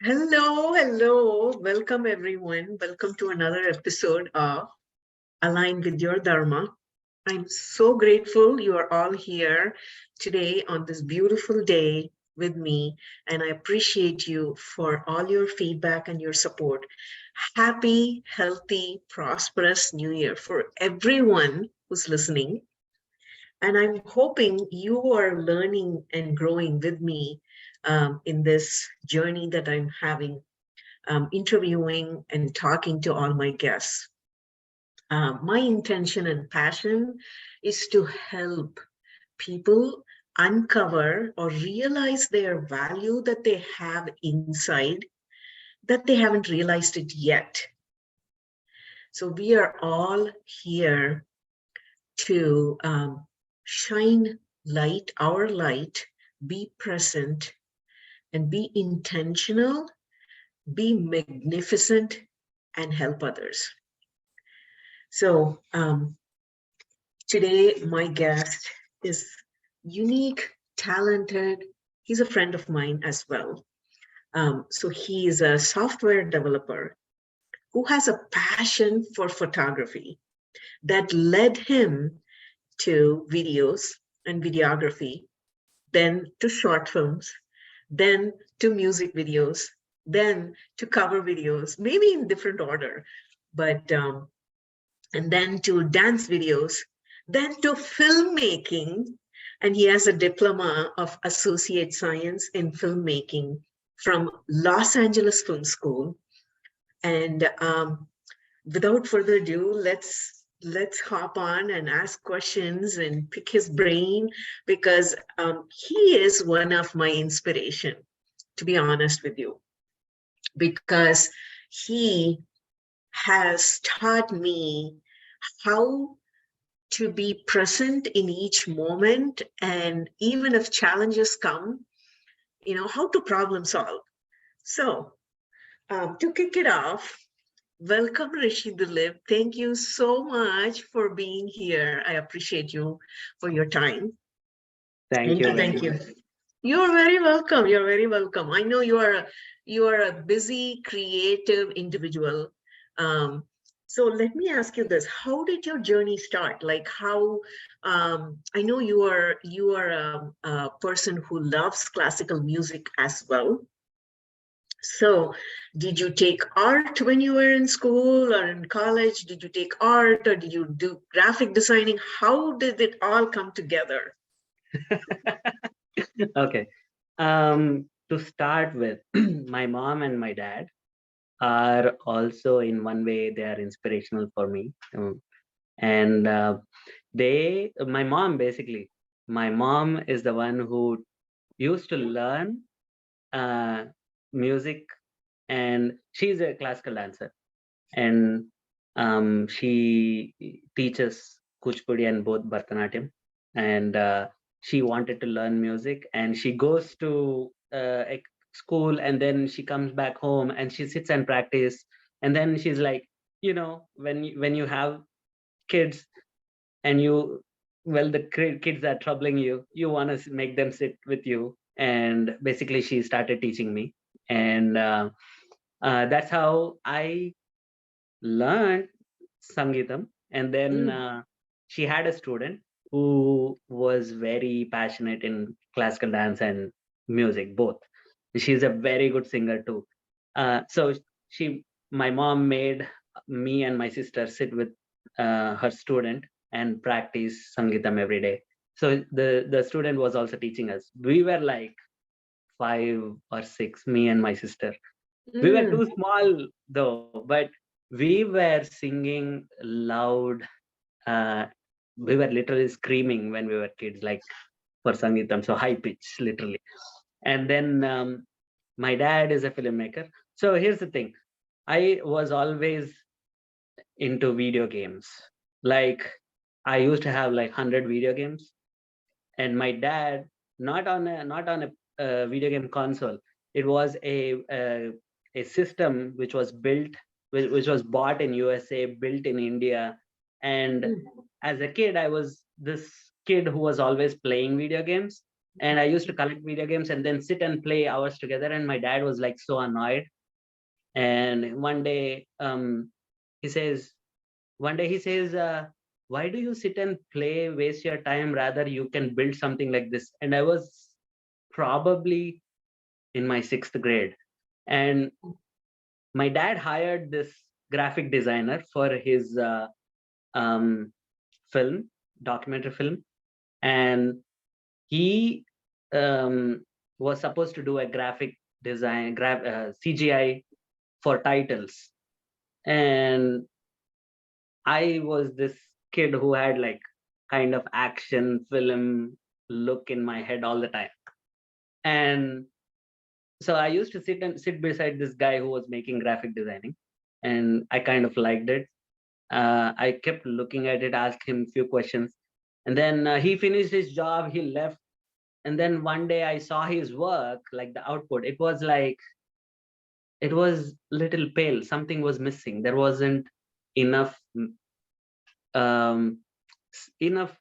Hello. Welcome, everyone. Welcome to another episode of Align with Your Dharma. I'm so grateful you are all here today on this beautiful day with me, and I appreciate you for all your feedback and your support. Happy, healthy, prosperous New Year for everyone who's listening. And I'm hoping you are learning and growing with me in this journey that I'm having, interviewing and talking to all my guests. My intention and passion is to help people uncover or realize their value that they have inside that they haven't realized it yet. So we are all here to shine light, our light, be present, and be intentional, be magnificent, and help others. So today, my guest is unique, talented. He's a friend of mine as well. So he is a software developer who has a passion for photography that led him to videos and videography, then to short films, then to music videos, then to cover videos, maybe in different order, but and then to dance videos, then to filmmaking. And he has a diploma of associate science in filmmaking from Los Angeles Film School. And without further ado, let's hop on and ask questions and pick his brain because he is one of my inspiration, to be honest with you, because he has taught me how to be present in each moment, and even if challenges come, how to problem solve. So to kick it off, welcome, Rishi Dilip. Thank you so much for being here. I appreciate you for your time. Thank you very Thank you. much. You're very welcome. You're very welcome. I know you are a busy, creative individual. Um, so let me ask you this: how did your journey start? Like how? I know you are a person who loves classical music as well. So, did you take art when you were in school or in college? Did you take art or did you do graphic designing? How did it all come together? Okay. To start with, my mom and my dad are also in one way they are inspirational for me. And my mom basically, my mom is the one who used to learn uh, music, and she's a classical dancer, and she teaches Kuchipudi and both Bharatanatyam, and she wanted to learn music, and she goes to a school, and then she comes back home and she sits and practice, and then she's like, when you have kids and the kids are troubling you, you want to make them sit with you, and basically she started teaching me, and that's how I learned Sangeetam. And then Mm, she had a student who was very passionate in classical dance and music, both. She's a very good singer too. So my mom made me and my sister sit with her student and practice Sangeetam every day. So the student was also teaching us. We were like 5 or 6, me and my sister. We were mm. too small though, but we were singing loud. Uh, we were literally screaming when we were kids, like for Sangeetam, so high pitch, literally. And then my dad is a filmmaker. So here's the thing: I was always into video games. Like I used to have like 100 video games, and my dad, not on a video game console. It was a system which was built, which was bought in USA, built in India. And Mm, as a kid, I was this kid who was always playing video games. And I used to collect video games and then sit and play hours together. And my dad was like so annoyed. And he says, why do you sit and play, waste your time? Rather, you can build something like this. And I was probably in my 6th grade. And my dad hired this graphic designer for his um, documentary film. And he was supposed to do a graphic design, CGI for titles. And I was this kid who had like kind of action film look in my head all the time. And so I used to sit beside this guy who was making graphic designing, and I kind of liked it. I kept looking at it, asked him a few questions, and then he finished his job, he left. And then one day I saw his work, like the output. It was little pale. Something was missing. There wasn't enough um enough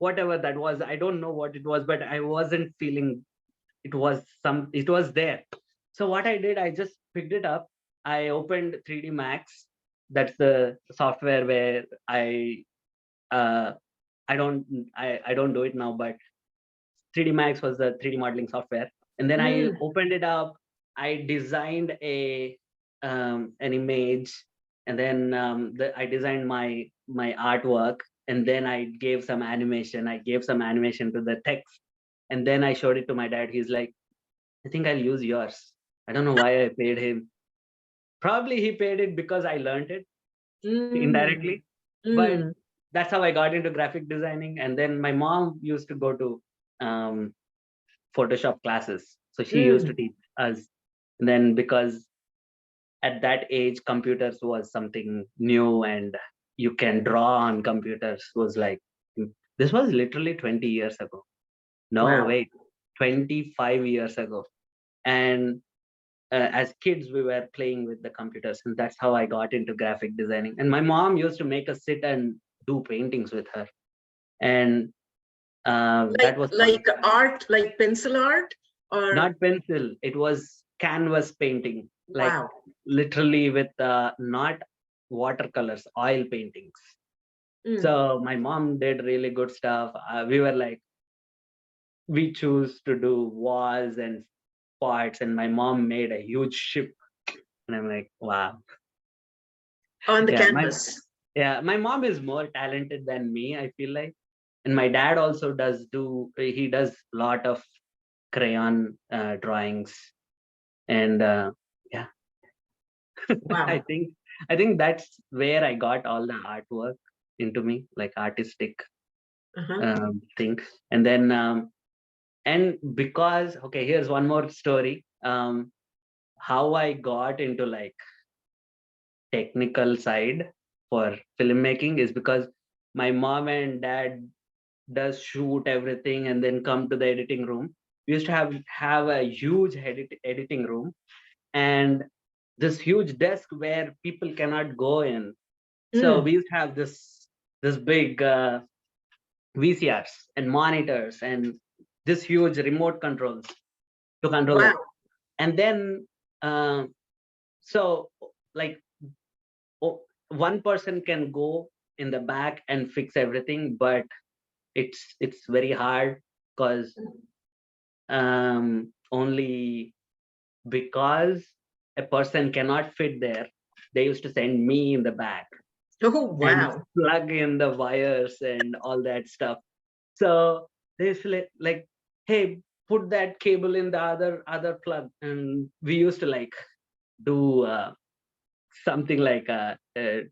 whatever that was. I don't know what it was, but I wasn't feeling it was there. So what I did, I just picked it up. I opened 3D Max. That's the software where uh I don't do it now, but 3D Max was the 3D modeling software. And then I opened it up. I designed an image, and then I designed my artwork, and then I gave some animation. I gave some animation to the text, and then I showed it to my dad. He's like, I think I'll use yours. I don't know why I paid him. Probably he paid it because I learned it indirectly. But that's how I got into graphic designing. And then my mom used to go to Photoshop classes. So she used to teach us. And then because at that age, computers was something new, and you can draw on computers was like, this was literally 20 years ago. No, Wow. wait, 25 years ago. And as kids, we were playing with the computers, and that's how I got into graphic designing. And my mom used to make us sit and do paintings with her. And that was fun. Like art, like pencil art, or Not pencil, it was canvas painting. Like wow. literally with not watercolors, oil paintings. So my mom did really good stuff. We choose to do walls and parts, and my mom made a huge ship. And I'm like, wow. On the Yeah, canvas. my mom is more talented than me, I feel like. And my dad also does a lot of crayon drawings. And yeah, Wow. I think that's where I got all the artwork into me, like artistic things. And then and because, okay, here's one more story. How I got into like technical side for filmmaking is because my mom and dad does shoot everything and then come to the editing room. We used to have a huge editing room, and this huge desk where people cannot go in. So we used to have this big VCRs and monitors and this huge remote controls to control that. And then so like one person can go in the back and fix everything, but it's very hard because only because a person cannot fit there, they used to send me in the back. Oh And wow. plug in the wires and all that stuff. So they used to like, hey, put that cable in the other plug. And we used to like do something like a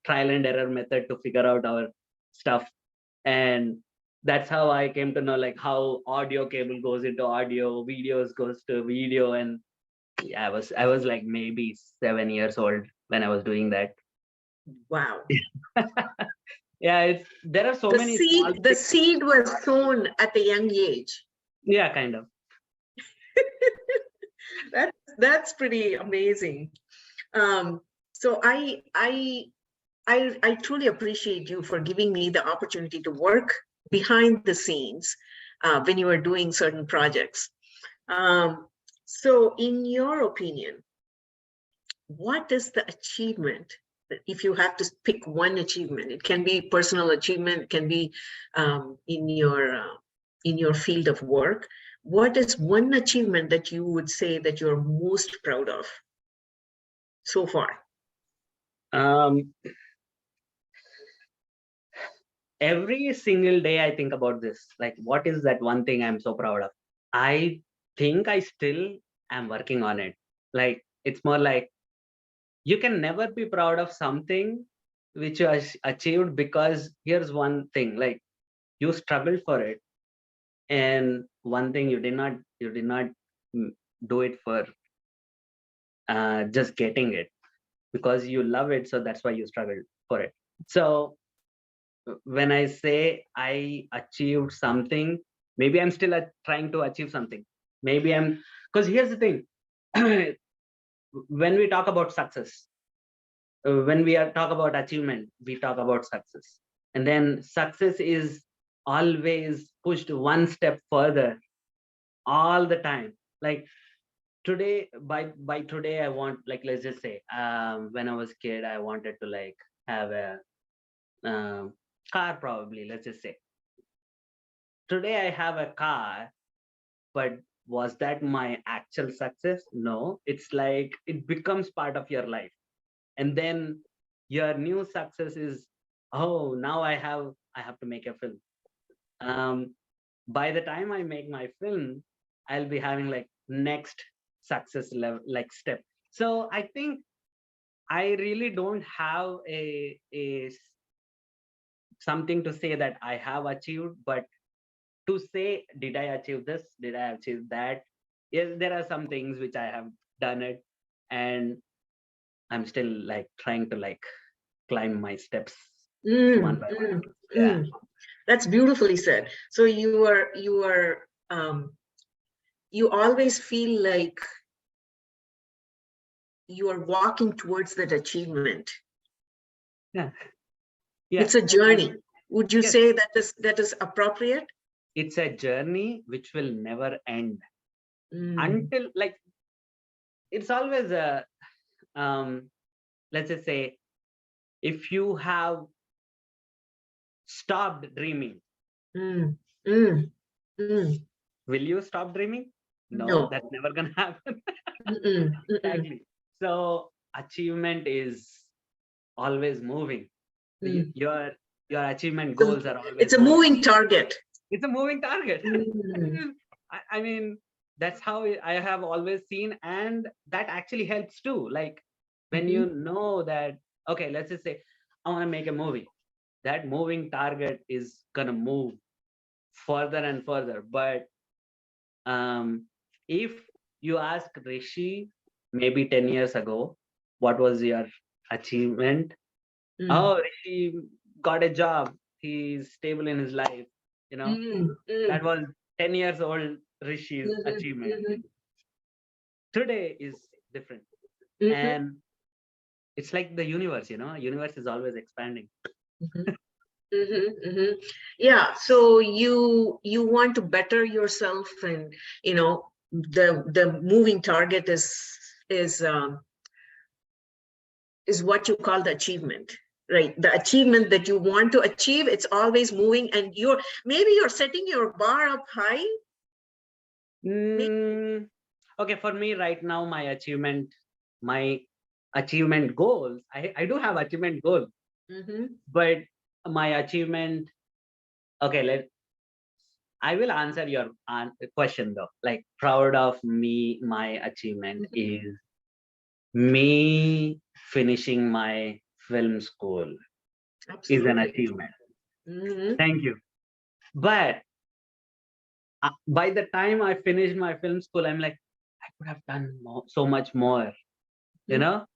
trial and error method to figure out our stuff. And that's how I came to know like how audio cable goes into audio, videos goes to video. And yeah, I was like maybe 7 years old when I was doing that. Wow. Yeah, there are so many small The seed was sown at a young age. Yeah, kind of. That's pretty amazing. So I truly appreciate you for giving me the opportunity to work behind the scenes when you are doing certain projects. So in your opinion, what is the achievement? If you have to pick one achievement, it can be personal achievement, it can be in your field of work. What is one achievement that you would say that you're most proud of so far? Um, every single day I think about this. Like, what is that one thing I'm so proud of? I think I still am working on it. Like, it's more like you can never be proud of something which you achieved, because here's one thing, like you struggled for it, and one thing you did not mm, do it for just getting it, because you love it, so that's why you struggled for it. So when I say I achieved something, maybe I'm still trying to achieve something. Maybe I'm, because here's the thing. When we talk about success, when we are talk about achievement, we talk about success, and then success is always pushed one step further all the time. Like today, by today, I want, like, let's just say, when I was a kid, I wanted to like have a car, probably. Let's just say today I have a car, but was that my actual success? No. It's like it becomes part of your life, and then your new success is, oh, now I have to make a film. um by the time I make my film, I'll be having like next success level, like step. So I think I really don't have something to say that I have achieved, but to say, did I achieve this, did I achieve that? Yes, there are some things which I have done it, and I'm still like trying to like climb my steps one by one. Yeah. That's beautifully said. So you always feel like you are walking towards that achievement. Yeah. Yeah. It's a journey. Would you Yes. say that is appropriate? It's a journey which will never end Mm. until, like, it's always a let's just say, if you have stopped dreaming, Mm. Mm. Mm. will you stop dreaming? No, No. that's never gonna happen. Mm-mm. Mm-mm. Exactly. So achievement is always moving. Mm. Your achievement So goals are it's always a moving. moving target. It's a moving target. Mm. I mean, that's how I have always seen, and that actually helps too. Like when you Mhm. know that, okay, let's just say I want to make a movie. That moving target is gonna move further and further. But if you ask Rishi maybe 10 years ago, what was your achievement? Mm. Oh, Rishi got a job. He's stable in his life. You know, Mm. that Mm. was 10 years old Rishi's Mhm. achievement. Mhm. Today is different. Mhm. And it's like the universe, universe is always expanding. Mhm. Mhm. Mhm. Yeah. So you want to better yourself, and the moving target is what you call the achievement, right? The achievement that you want to achieve, it's always moving, and maybe you're setting your bar up high. Mm, okay, for me right now, my achievement goals, I do have achievement goals, Mm-hmm. but my achievement, okay, I will answer your question though. Like, proud of me, my achievement Mm-hmm. is me finishing my film school is an Absolutely. achievement. Mm-hmm. Thank you. But by the time I finished my film school, I'm like, I could have done so much more, you Mm-hmm. know?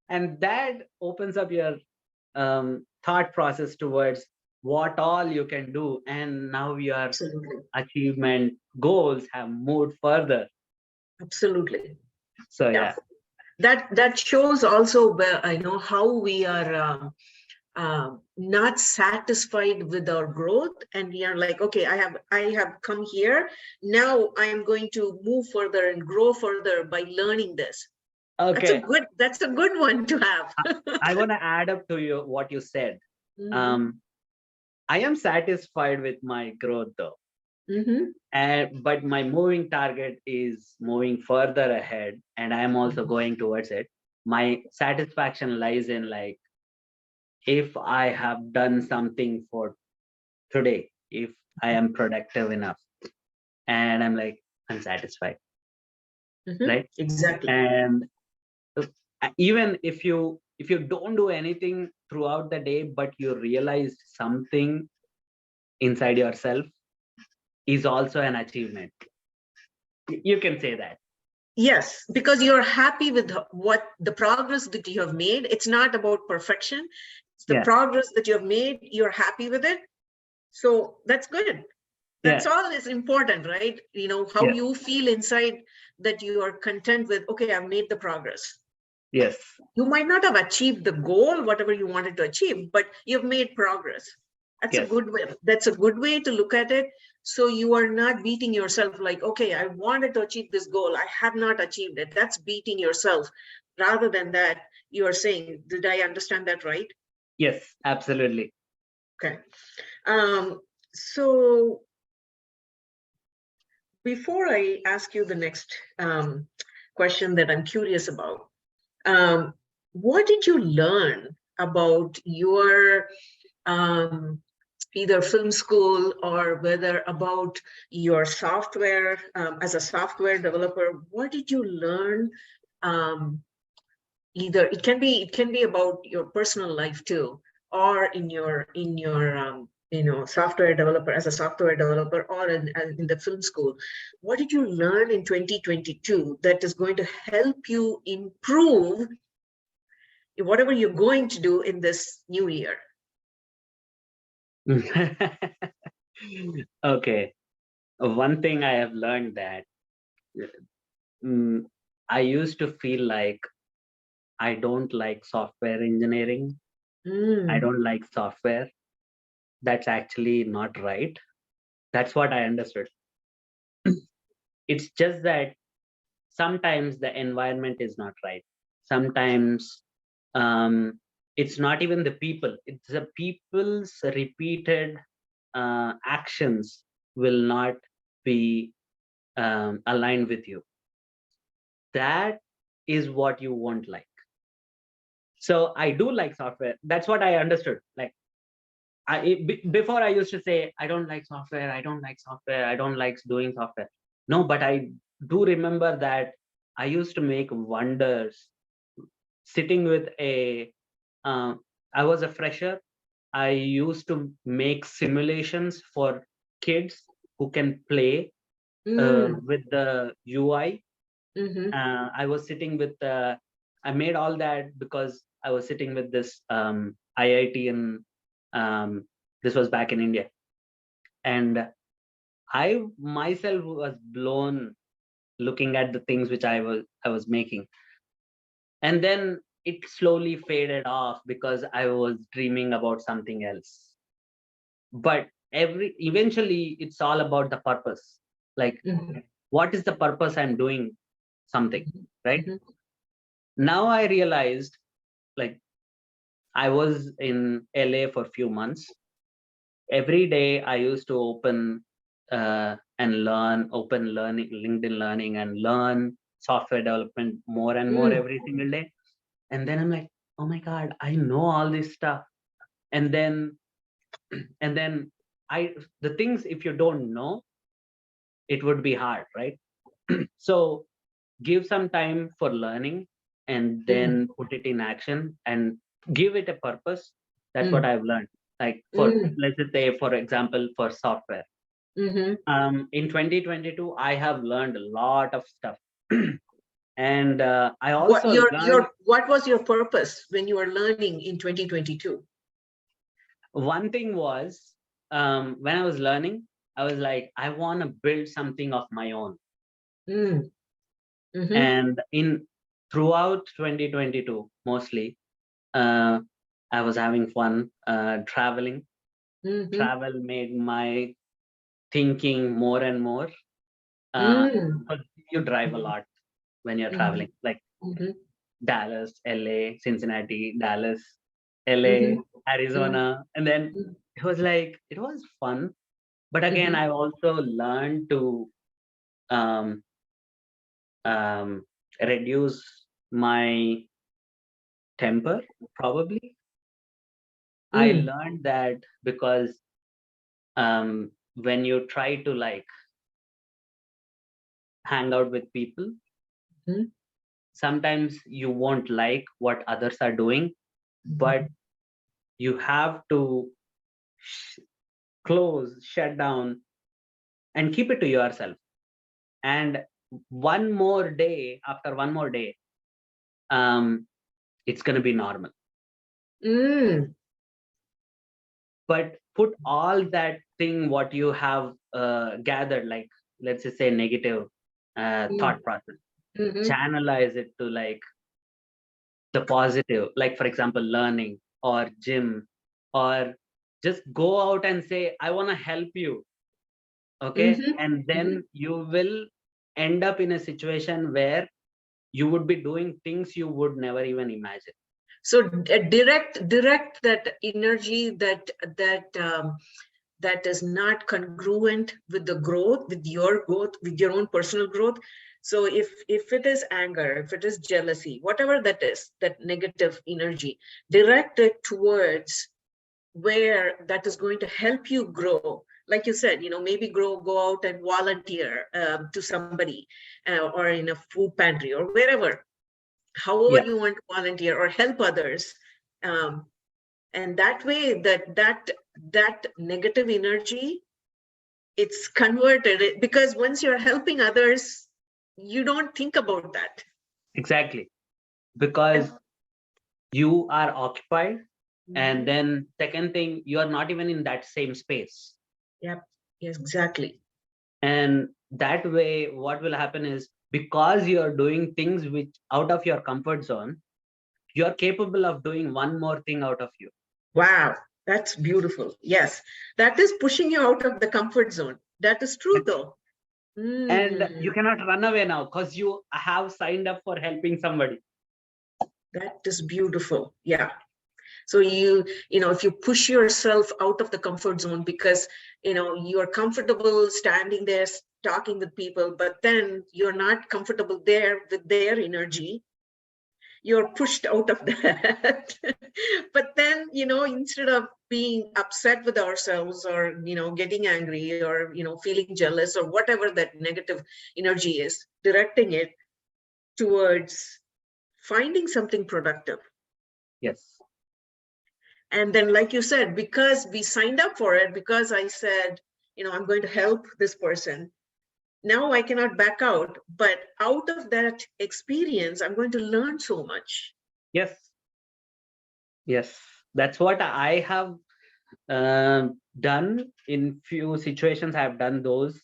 And that opens up your thought process towards what all you can do. And now your Absolutely. achievement goals have moved further. Absolutely. So, Yeah. yeah. That shows also where I know how we are not satisfied with our growth, and we are like, okay, I have come here, now I am going to move further and grow further by learning this. Okay. That's a good one to have. I want to add up to you what you said. Mhm. I am satisfied with my growth though. Mhm. But my moving target is moving further ahead, and I am also going towards it. My satisfaction lies in, like, if I have done something for today, if I am productive enough, and I'm like, I'm satisfied, Mhm. right? Exactly. And even if you don't do anything throughout the day, but you realize something inside yourself, is also an achievement. You can say that. Yes, because you're happy with what the progress that you have made. It's not about perfection. It's the Yeah, progress that you have made. You're happy with it. So that's good. That's yeah, all is important, right? You know, how yeah, you feel inside, that you are content with, okay, I've made the progress. yes, You might not have achieved the goal, whatever you wanted to achieve, but you've made progress. That's a yes, good way. That's a good way to look at it. So you are not beating yourself like, okay, I wanted to achieve this goal, I have not achieved it. That's beating yourself. Rather than that, you are saying, did I understand that right? yes, absolutely. Okay. So before I ask you the next question that I'm curious about, um, what did you learn about your either film school, or whether about your software, as a software developer? What did you learn? Um, Either it can be about your personal life too, or in your software developer, as a software developer, or in the film school. What did you learn in 2022 that is going to help you improve whatever you're going to do in this new year? Okay. One thing I have learned that, mm, I used to feel like I don't like software engineering. I Mm, don't like software. That's actually not right. That's what I understood. It's just that sometimes the environment is not right. Sometimes, um, it's not even the people, it's the people's repeated actions will not be aligned with you. That is what you won't like. So I do like software. That's what I understood. Like, before I used to say, I don't like software, I don't like software, I don't like doing software. No, but I do remember that I used to make wonders sitting with a, uh, I was a fresher. I used to make simulations for kids who can play mm, with the UI. mm-hmm, I was sitting with, I made all that because I was sitting with this IIT, and um, this was back in India. And I myself was blown looking at the things which I was making. And then it slowly faded off because I was dreaming about something else. But every eventually it's all about the purpose. Like, mm-hmm, what is the purpose I'm doing something, right? mm-hmm, Now I realized, like, I was in LA for a few months. Every day I used to and learn, open learning, LinkedIn Learning, and learn software development more and more mm, every single day. And then I'm like, oh my God, I know all this stuff. And then, and then the things, if you don't know, it would be hard, right? So give some time for learning, and mm, then put it in action and give it a purpose. That's what mm, I've learned. Like, for, mm, let's just say, for example, for software, mm-hmm. in 2022 I have learned a lot of stuff. And I What also learned, what was your purpose when you were learning in 2022? one thing was, when I was learning, I was like, I want to build something of my own. Mm, mm-hmm, And in throughout 2022 mostly, uh, I was having fun traveling. Mm-hmm. Travel made my thinking more and more. Mm. But you drive a lot when you're Mm-hmm. traveling, like Mm-hmm. Dallas, LA, Cincinnati, Dallas, LA, Mm-hmm. Arizona. And then it was like, it was fun. But again, Mm-hmm. I also learned to um, um, reduce my temper, probably. I Mm. learned that because when you try to like hang out with people, Mm-hmm. sometimes you won't like what others are doing, but you have to close, shut down, and keep it to yourself. And one more day, after one more day, um, it's going to be normal. Mm. But put all that thing, what you have gathered, like, let's just say negative Mm. thought process, Mm-hmm. channelize it to like the positive, like, for example, learning or gym, or just go out and say, I want to help you. Okay. Mm-hmm. And Mm-hmm. then you will end up in a situation where you would be doing things you would never even imagine. So direct that energy that is not congruent with the growth, with your own personal growth. So if it is anger, if it is jealousy, whatever that is, that negative energy, direct it towards where that is going to help you grow. Like you said, maybe go out and volunteer to somebody, or in a food pantry or wherever, however Yeah, you want to volunteer or help others. um, and that way that negative energy, it's converted because once you're helping others, you don't think about that. exactly. Because you are occupied. And Mhm. then second thing, you are not even in that same space. Yep. Yes, exactly. And that way, what will happen is, because you are doing things which out of your comfort zone, you're capable of doing one more thing out of you. Wow, that's beautiful. Yes, that is pushing you out of the comfort zone. That is true though. And you Mm, cannot run away now because you have signed up for helping somebody. that is beautiful. Yeah. So if you push yourself out of the comfort zone because you are comfortable standing there talking with people, but then you're not comfortable there with their energy, you're pushed out of that. But then instead of being upset with ourselves, or getting angry, or feeling jealous, or whatever that negative energy is, directing it towards finding something productive. Yes, And then, like you said, because we signed up for it, because I said, I'm going to help this person, now I cannot back out. But out of that experience, I'm going to learn so much. yes, yes. That's what I have done in few situations. I've done those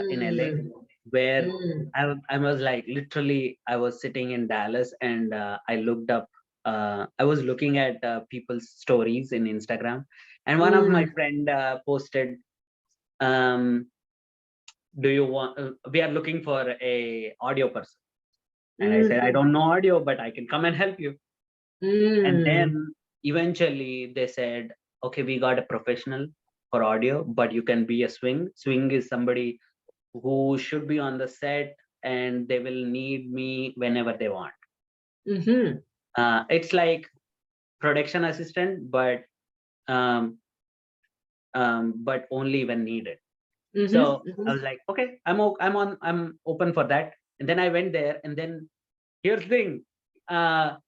in LA, Mm, where mm, I was like, literally, I was sitting in Dallas, and I looked up. I was looking at people's stories in Instagram, and one of my mm, friend posted, um, "Do you want? We are looking for a audio person." And I said, "I mm, don't know audio, but I can come and help you." And mm, then eventually they said, "Okay, we got a professional for audio, but you can be a swing. Swing is somebody who should be on the set, and they will need me whenever they want. mhm, It's like production assistant, um, but only when needed." mhm, So I mhm. was like, okay, I'm open for that. And then I went there, and then here's the thing.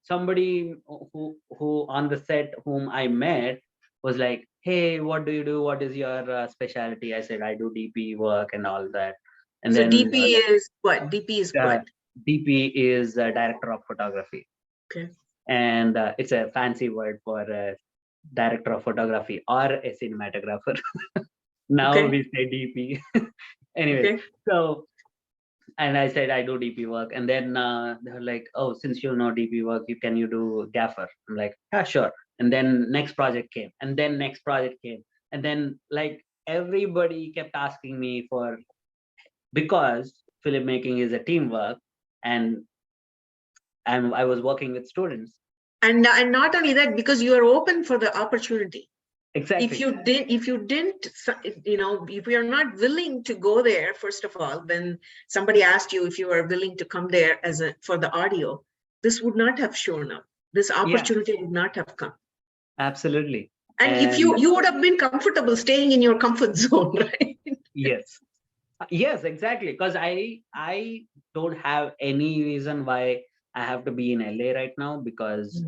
Somebody who on the set whom I met was like, "Hey, what do you do? What is your specialty?" I said, "I do DP work and all that." And So then DP is what? DP is uh, what? DP is director of photography, Okay. and it's a fancy word for director of photography or a cinematographer. Now Okay. we say DP. Anyways, Okay. so And I said, I do DP work. And then they were like, oh, since you know DP work, can you do gaffer? I'm like, yeah, sure. And then next project came, and then next project came. And then like everybody kept asking me for, because filmmaking is a teamwork, and I was working with students. And not only that, because you are open for the opportunity. Exactly. If you didn't, you know, if you're not willing to go there, first of all, when somebody asked you if you are willing to come there for the audio, this would not have shown up. This opportunity would not have come. Absolutely. And if you would have been comfortable staying in your comfort zone, right? Yes. Yes, exactly. Because I don't have any reason why I have to be in LA right now, because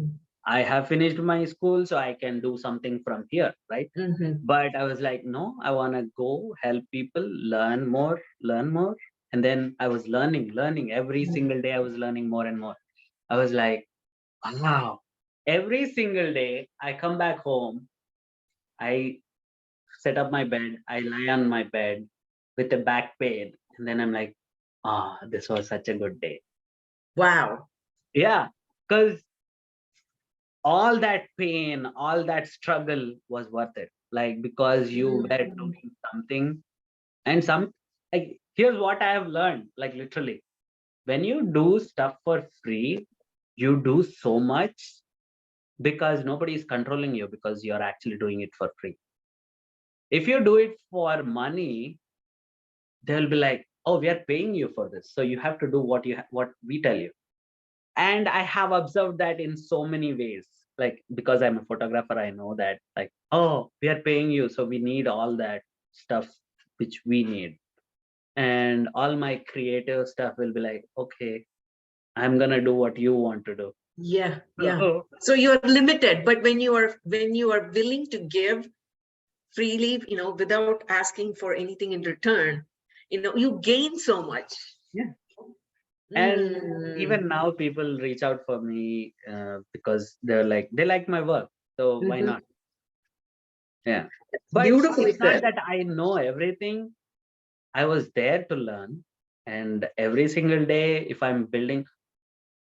I have finished my school, so I can do something from here, right? But I was like, no, I want to go help people, learn more. And then I was learning every single day. I was learning more and more. I was like, wow. Every single day I come back home, I set up my bed, I lie on my bed with a back pain, and then I'm like, this was such a good day. Wow. Yeah, because all that pain, all that struggle was worth it. Like, because you were doing something, and like, here's what I have learned, like literally, when you do stuff for free, you do so much because nobody is controlling you, because you're actually doing it for free. If you do it for money, they'll be like, oh, we are paying you for this, so you have to do what we tell you. And I have observed that in so many ways, like, because I'm a photographer, I know that, like, oh, we are paying you, so we need all that stuff which we need. And all my creative stuff will be like, okay, I'm gonna do what you want to do. Yeah. So you're limited, but when you are willing to give freely, you know, without asking for anything in return, you know, you gain so much. Yeah. And even now people reach out for me because they like my work, so why not? Yeah. But Beautifully it's not said. that I know everything. I was there to learn, and every single day, if I'm building,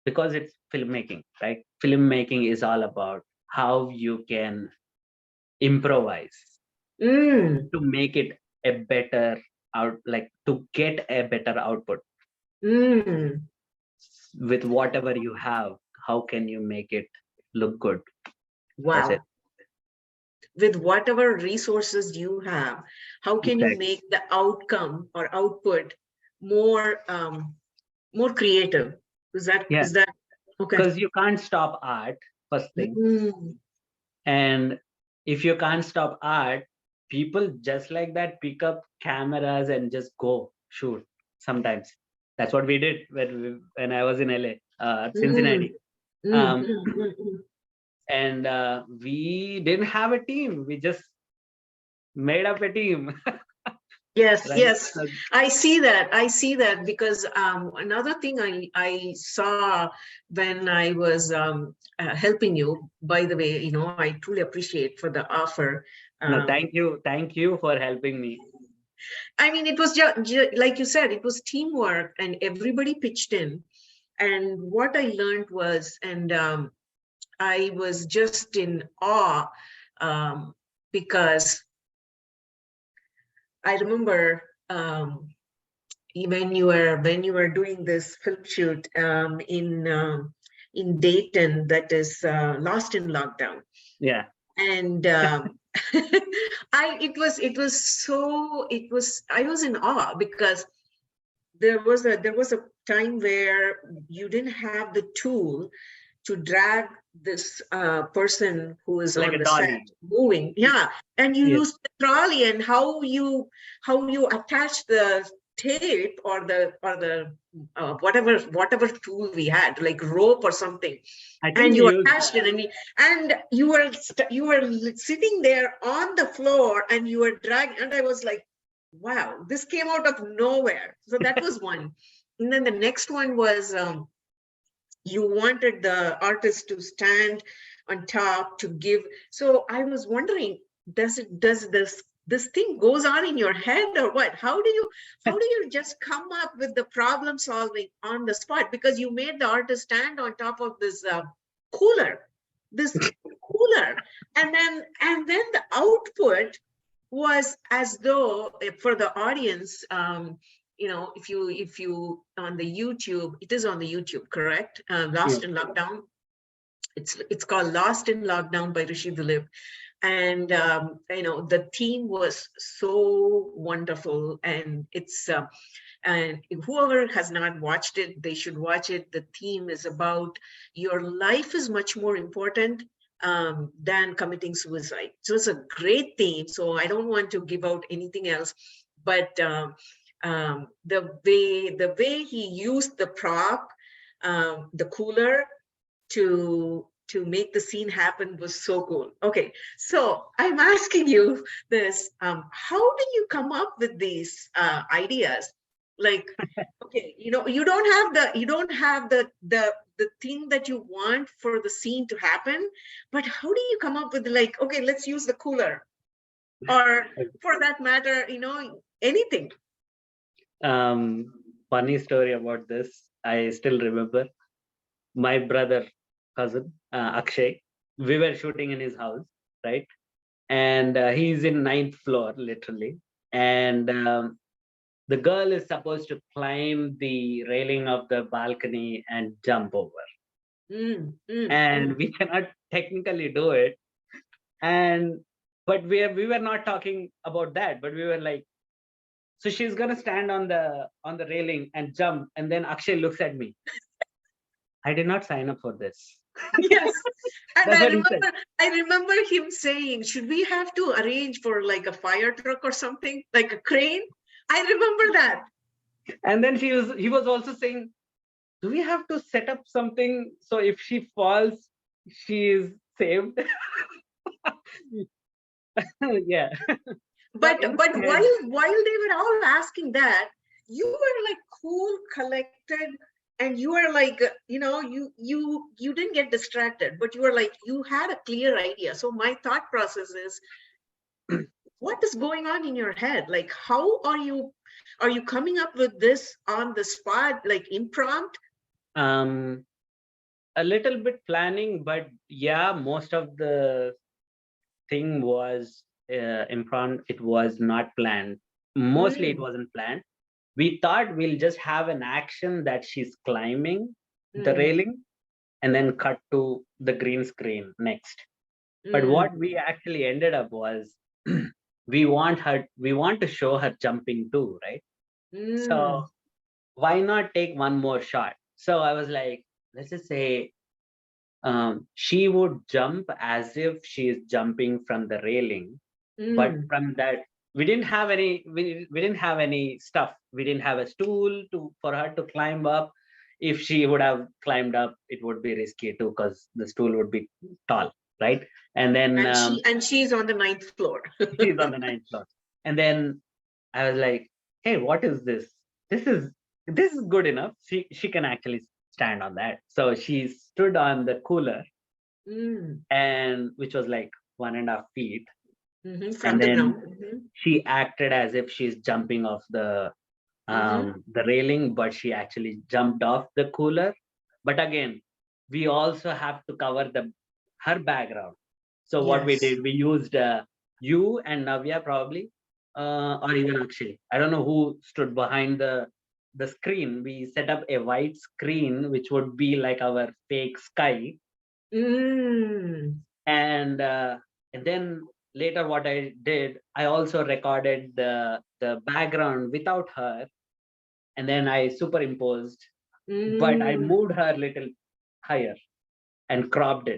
because it's filmmaking, right? Filmmaking is all about how you can improvise to make it a better like to get a better output with whatever you have. How can you make it look good? That's it. Wow. With whatever resources you have, how can you make the outcome or output more more creative? Is that okay? Because you can't stop art, first thing. And if you can't stop art, people just like that pick up cameras and just go shoot. Sometimes that's what we did when I was in LA, Cincinnati. And we didn't have a team. We just made up a team. Yes, Right? yes, I see that because another thing I saw when I was helping you, by the way, you know, I truly appreciate for the offer. No, thank you for helping me. I mean, it was just like you said, it was teamwork and everybody pitched in. And what I learned was, and I was just in awe because I remember when you were doing this film shoot in Dayton, that is Lost in Lockdown. Yeah. And I was in awe because there was a time where you didn't have the tool to drag this person who is Like on a the dolly. set moving, and you use the trolley, and how you attach the tape or the whatever tool we had, like rope or something, and you attached it, and you were sitting there on the floor and you were dragging, and I was like, wow, this came out of nowhere. So that was one. And then the next one was you wanted the artist to stand on top to give. So I was wondering, does this thing goes on in your head or what? How do you just come up with the problem solving on the spot? Because you made the artist stand on top of cooler, this cooler, and then the output was as though for the audience, if you on the YouTube, it is on the YouTube, correct? Lost in Lockdown. It's called Lost in Lockdown by Rishi Dilip. And the theme was so wonderful, and and whoever has not watched it, they should watch it. The theme is about your life is much more important than committing suicide. So it's a great theme. So I don't want to give out anything else, but the way he used the prop, the cooler, to make the scene happen was so cool. Okay, so I'm asking you this: how do you come up with these ideas? Like, okay, you don't have the thing that you want for the scene to happen, but how do you come up with, like, okay, let's use the cooler, or for that matter, anything? Funny story about this. I still remember my brother, cousin, Akshay. We were shooting in his house, right? And he's in 9th floor, literally. And the girl is supposed to climb the railing of the balcony and jump over. And we cannot technically do it. But we were not talking about that, but we were like, so she's gonna stand on the railing and jump, and then Akshay looks at me. I did not sign up for this. Yes. And That's what he said. I remember him saying, should we have to arrange for like a fire truck or something, like a crane? I remember that. And then he was also saying, do we have to set up something so if she falls, she is saved? Yeah. But while they were all asking that, you were like cool, collected, and you were like, you didn't get distracted, but you were like, you had a clear idea. So my thought process is, what is going on in your head? Like, how are you coming up with this on the spot, like impromptu? A little bit planning, but yeah, most of the thing was impromptu. It was not planned. Mostly it wasn't planned. We thought we'll just have an action that she's climbing the railing and then cut to the green screen next. But what we actually ended up was we want to show her jumping too, right? So why not take one more shot? So I was like, let's just say she would jump as if she is jumping from the railing, but from that we didn't have any stuff. We didn't have a stool for her to climb up. If she would have climbed up, it would be risky too, because the stool would be tall, right? And then she's on the 9th floor. she's on the 9th floor. And then I was like, hey, what is this? This is good enough. She can actually stand on that. So she stood on the cooler, and which was like 1.5 feet. From the ground. She acted as if she's jumping off the railing, but she actually jumped off the cooler. But again, we also have to cover her background. So what we did, we used you and Navya probably, or even Akshay. I don't know who stood behind the screen. We set up a white screen, which would be like our fake sky. And then later what I did, I also recorded the background without her, and then I superimposed, but I moved her a little higher and cropped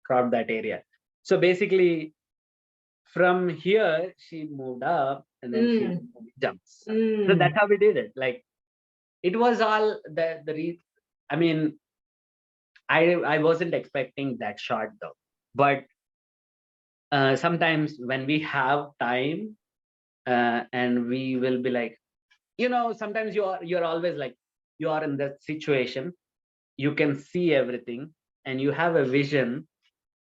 that area. So basically from here she moved up, and then she jumps. So that's how we did it. Like, it was all I mean, I wasn't expecting that shot though, but sometimes when we have time, and we will be like, sometimes you're always like, you are in that situation, you can see everything, and you have a vision,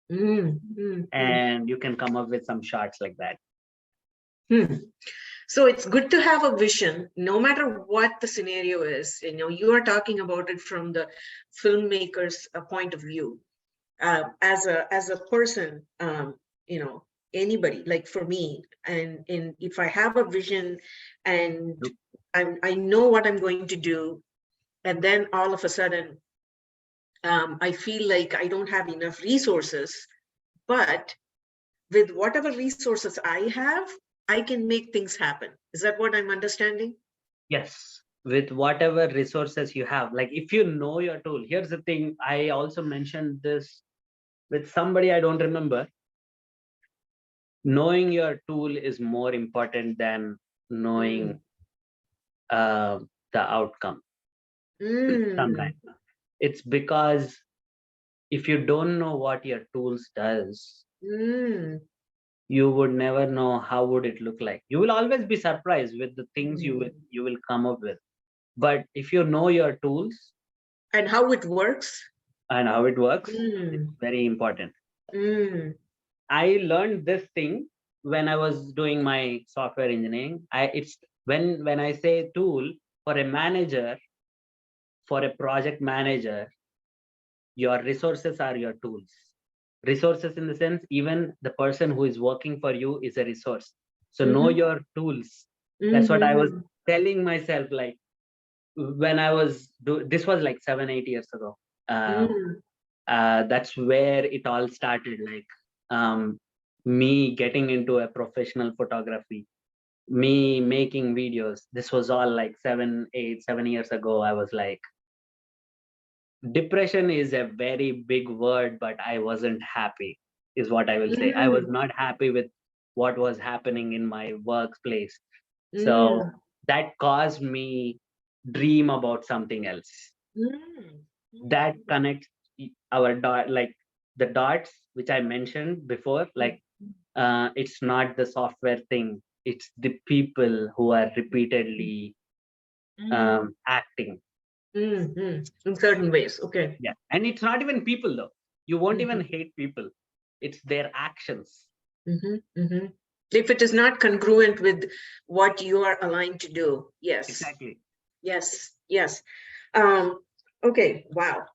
and you can come up with some shots like that. Hmm. So it's good to have a vision, no matter what the scenario is. You are talking about it from the filmmaker's point of view. As a person, anybody, like for me, and if I have a vision and I know what I'm going to do, and then all of a sudden I feel like I don't have enough resources, but with whatever resources I have, I can make things happen. Is that what I'm understanding? Yes, with whatever resources you have. Like if you know your tool, here's the thing. I also mentioned this with somebody, I don't remember. Knowing your tool is more important than knowing Mm. uh, the outcome. Mm. Sometimes it's because if you don't know what your tools does, Mm. you would never know how would it look like. You will always be surprised with the things Mm. you will come up with. But if you know your tools And how it works? and how it works, it's Mm. very important. Mm. I learned this thing when I was doing my software engineering. It's when I say tool, for a manager, for a project manager, your resources are your tools. Resources in the sense, even the person who is working for you is a resource. So know Mhm. your tools. That's what I was Mhm. telling myself. Like when I was this was like 7 8 years ago. Mm. That's where it all started. Like me getting into a professional photography, me making videos. This was all like 7 8 7 years ago. I was like, depression is a very big word, but I wasn't happy, is what I will say. I was Mm. not happy with what was happening in my workplace. So Mm. that caused me dream about something else. Mm. That Mm. connects our dot, like the dots which I mentioned before. Like it's not the software thing, it's the people who are repeatedly Mm. acting. Mm. Mm. In certain ways. Okay. Yeah, and it's not even people though. You won't even Mhm. hate people. It's their actions. Mhm. Mhm. If it is not congruent with what you are aligned to do, yes. Exactly. Yes. Yes. Um, okay. Wow.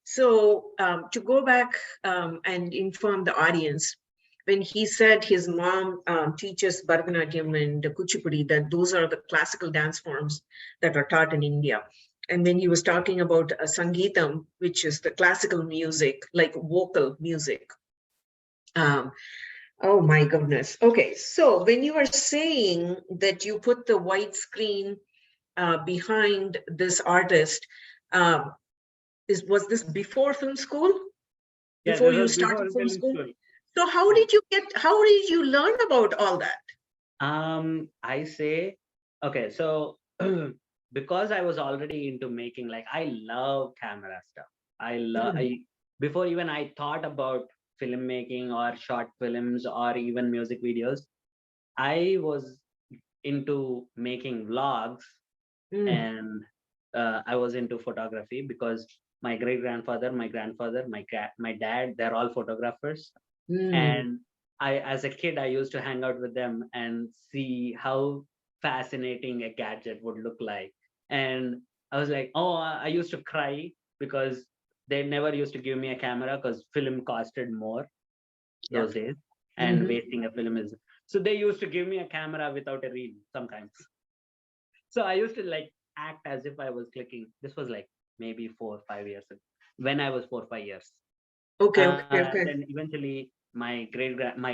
So to go back and inform the audience, when he said his mom teaches Bharatanatyam and Kuchipudi, that those are the classical dance forms that are taught in India. And when he was talking about Sangeetam, which is the classical music, like vocal music. Um, oh my goodness. Okay, so when you are saying that you put the white screen behind this artist, um, was this before film school? Yeah, Before this you was started before film film school? school. So how did you learn about all that? I say, okay, so because I was already into making, like I love camera stuff. Mm, Before even I thought about filmmaking or short films or even music videos, I was into making vlogs, mm, and I was into photography because my great grandfather, my grandfather, my dad, they're all photographers. mm, And as a kid, I used to hang out with them and see how fascinating a gadget would look like. And I was like, oh, I used to cry because they never used to give me a camera because film costed more yeah. those days, and Mhm, wasting a film is. So they used to give me a camera without a reel sometimes. So I used to like act as if I was clicking. This was like maybe 4 or 5 years ago, when I was 4 or 5 years. okay, okay, okay. Then eventually my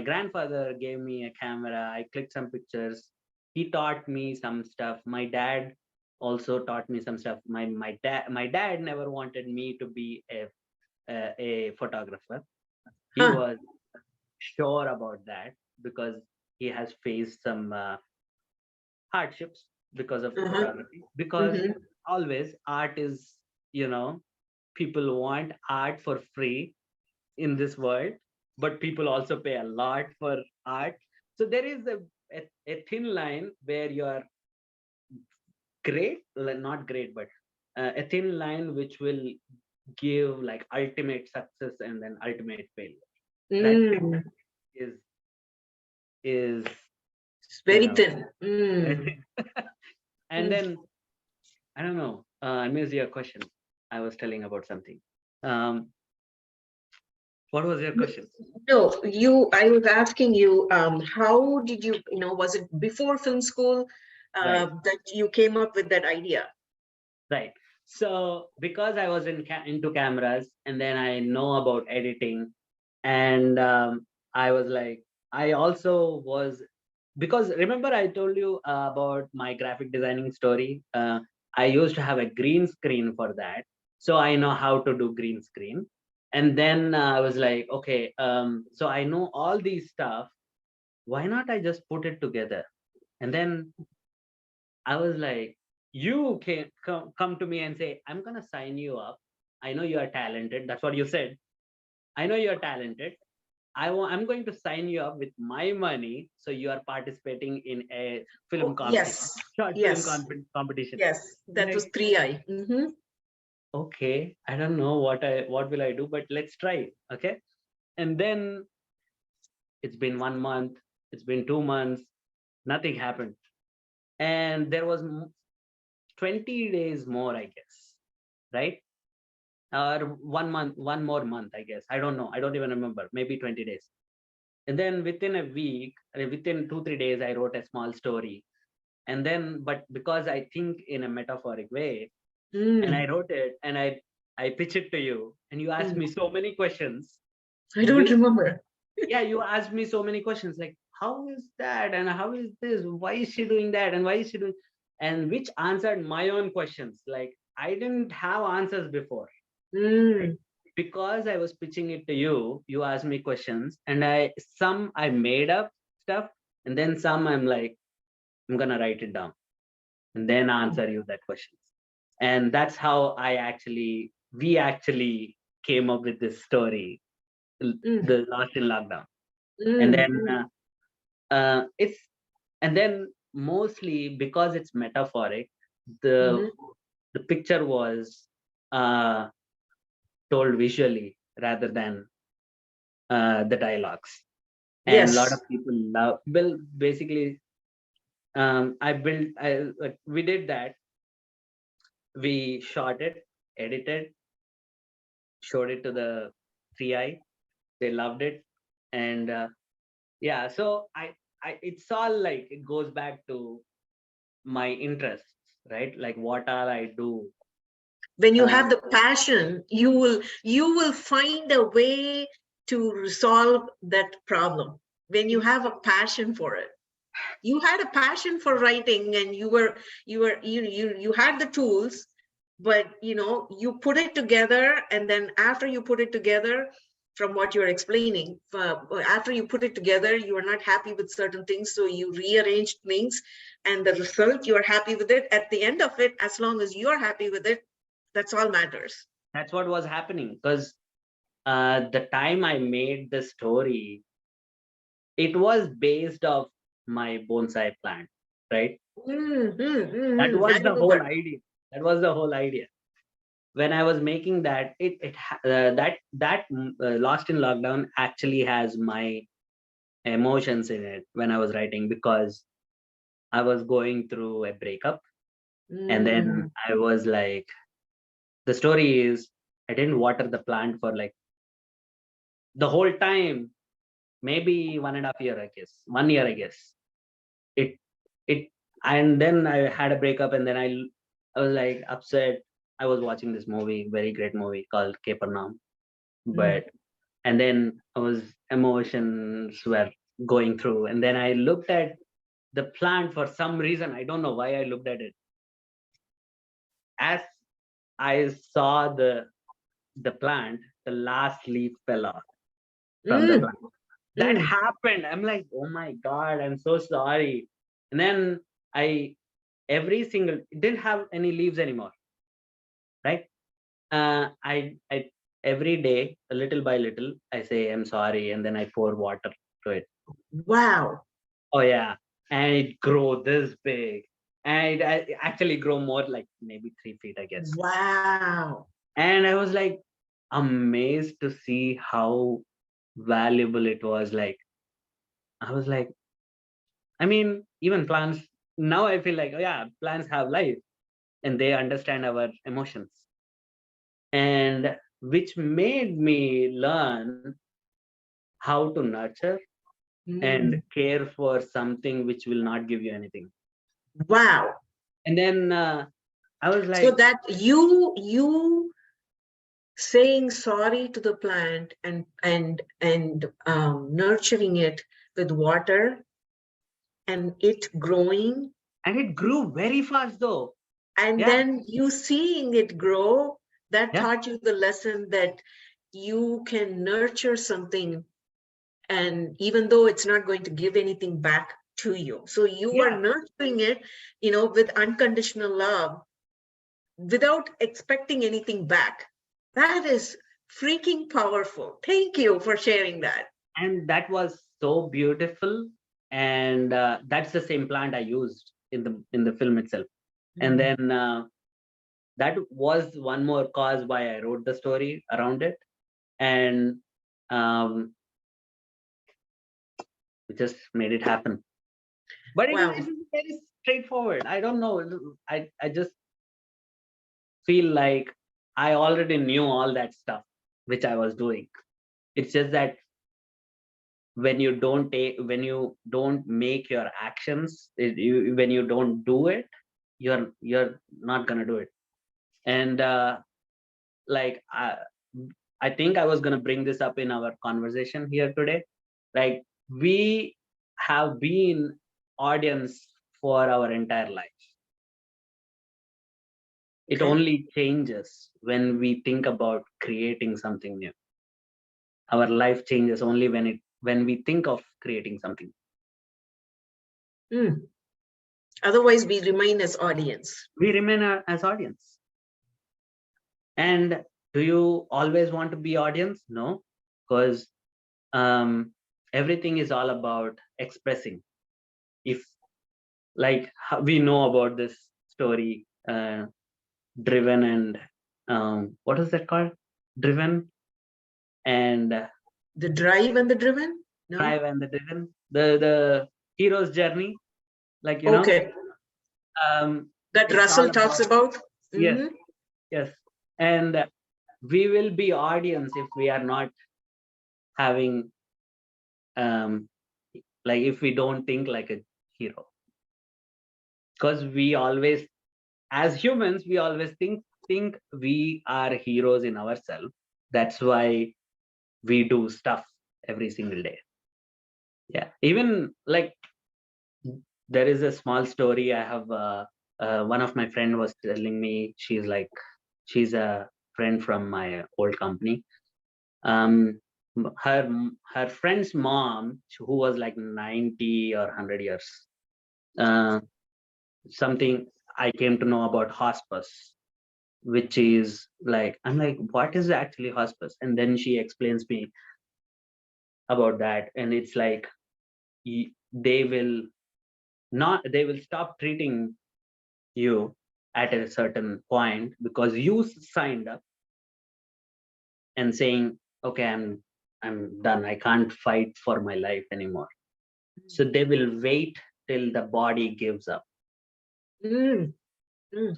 grandfather gave me a camera. I clicked some pictures. He taught me some stuff. My dad also taught me some stuff. My dad never wanted me to be a photographer. He Huh. was sure about that because he has faced some hardships because of Uh-huh. photography. Because Mm-hmm. always art is, you know, people want art for free in this world, but people also pay a lot for art. So there is a thin line where you are great, not great, but a thin line which will give like ultimate success and then ultimate failure. That thin Mm. line is It's you very know. thin. Mm. And then I don't know. I missed your question. I was telling about something. Um, what was your question? No, I was asking you, how did you, was it before film school Right. that you came up with that idea? Right. So because I was into cameras, and then I know about editing, and I was like, I also was, because remember I told you about my graphic designing story. I used to have a green screen for that, so I know how to do green screen. And then I was like, okay, so I know all these stuff. Why not I just put it together? And then I was like, you can come to me and say, I'm gonna sign you up. I know you are talented. That's what you said. I know you are talented. I'm going to sign you up with my money, so you are participating in a film Oh, competition, yes, short film yes, competition. yes. That was Like, 3i. okay, I don't know what will I do, but let's try. Okay, and then it's been 1 month, it's been 2 months, nothing happened, and there was 20 days more, I guess, right? Or 1 month, one more month, I guess. I don't know. I don't even remember. Maybe 20 days. And then within a week, within 2, 3 days, I wrote a small story. And then, but because I think in a metaphoric way, and I Mm. wrote it and I pitch it to you, and you asked Mm. me so many questions. I don't Which, remember. yeah, you asked me so many questions like, how is that? And how is this? Why is she doing that? And why is she doing? And which answered my own questions. Like, I didn't have answers before, right? Mm. Because I was pitching it to you, you asked me questions, and I made up stuff, and then some I'm like, I'm gonna write it down and then answer you that questions. And that's how we actually came up with this story, Mm. the Lost in Lockdown. And Mm. then it's and then mostly because it's metaphoric, the Mhm. the picture was uh, told visually rather than the dialogues. And a lot of Yes. people love, well, basically, we did that. We shot it, edited, showed it to the 3i. They loved it. And yeah, so it's all like, it goes back to my interests, right? Like, what all I do. When you uh, have the passion, you will find a way to resolve that problem. When you have a passion for it, you had a passion for writing, and you had the tools, but you put it together, and then after you put it together, from what you're explaining, after you put it together, you are not happy with certain things, so you rearranged things, and the result, you are happy with it at the end of it. As long as you're happy with it, that's all matters. that's what was happening, because the time I made the story, it was based off my bonsai plant, right? That I was the whole remember. idea. That was the whole idea. When I was making that, Lost in Lockdown actually has my emotions in it when I was writing, because I was going through a breakup, and then Mm. I was like, the story is, I didn't water the plant for like the whole time, maybe 1.5 year, I guess, 1 year, I guess. It it and then I had a breakup, and then I was like upset. I was watching this movie, very great movie called Capernaum, Mm. but and then I was emotions were going through, and then I looked at the plant for some reason. I don't know why I looked at it. As I saw the plant, the last leaf fell off from the Mm. plant. That Mm. happened. I'm like, oh my god, I'm so sorry. And then I every single, it didn't have any leaves anymore, right? I every day, a little by little, I say I'm sorry, and then I pour water to it. Wow. Oh yeah, and it grow this big, and it actually grow more, like maybe 3 feet, I guess. Wow. And I was like amazed to see how valuable it was. Like, I was like, I mean, even plants, now I feel like, oh yeah, plants have life and they understand our emotions. And which made me learn how to nurture and Mm. care for something which will not give you anything. Wow. And then I was So like, that you saying sorry to the plant and nurturing it with water and it growing, and it grew very fast though. and Yeah, then you seeing it grow, that yeah, taught you the lesson that you can nurture something, and even though it's not going to give anything back to you, so you are yeah. nurturing it, with unconditional love without expecting anything back. That is freaking powerful. Thank you for sharing that. And that was so beautiful. And that's the same plant I used in the film itself. And Mm. then that was one more cause why I wrote the story around it. And um, we just made it happen. But Wow. it is very straightforward. I don't know. I just feel like I already knew all that stuff which I was doing. It's just that when you don't make your actions, when you don't do it, you're not gonna do it. And like I think I was gonna bring this up in our conversation here today. Like we have been audience for our entire life. It Okay. only changes when we think about creating something new. Our life changes only when we think of creating something. Mm. Otherwise, we remain as audience. We remain as audience. And do you always want to be audience? No, because everything is all about expressing. If like we know about this story, driven and what is that called? Driven and The drive and the driven? No? drive and the driven. The hero's journey, like Okay. um, That it's all Russell talks about about? yes, Hmm. yes, and we will be audience if we are not having um like if we don't think like a hero, because we always as humans we always think we are heroes in ourselves. That's why we do stuff every single day. Yeah, even like there is a small story I have. One of my friend was telling me, she's a friend from my old company. um her friend's mom, who was like 90 or 100 years, uh, something I came to know about hospice, which is like, I'm like, what is actually hospice? And then she explains me about that. And it's like they will not, they will stop treating you at a certain point because you signed up and saying, okay, I'm done. I can't fight for my life anymore. So they will wait till the body gives up. Mm. Mm.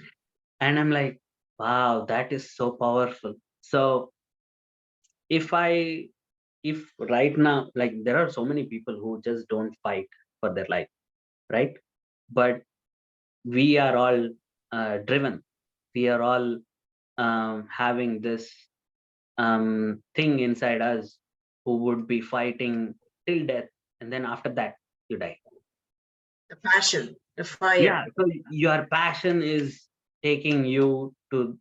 And I'm like, wow, that is so powerful. So if I if right now, like there are so many people who just don't fight for their life, right? But we are all driven. We are all having this thing inside us who would be fighting till death, and then after that you die. The passion, the Yeah, fire. so your passion is taking you to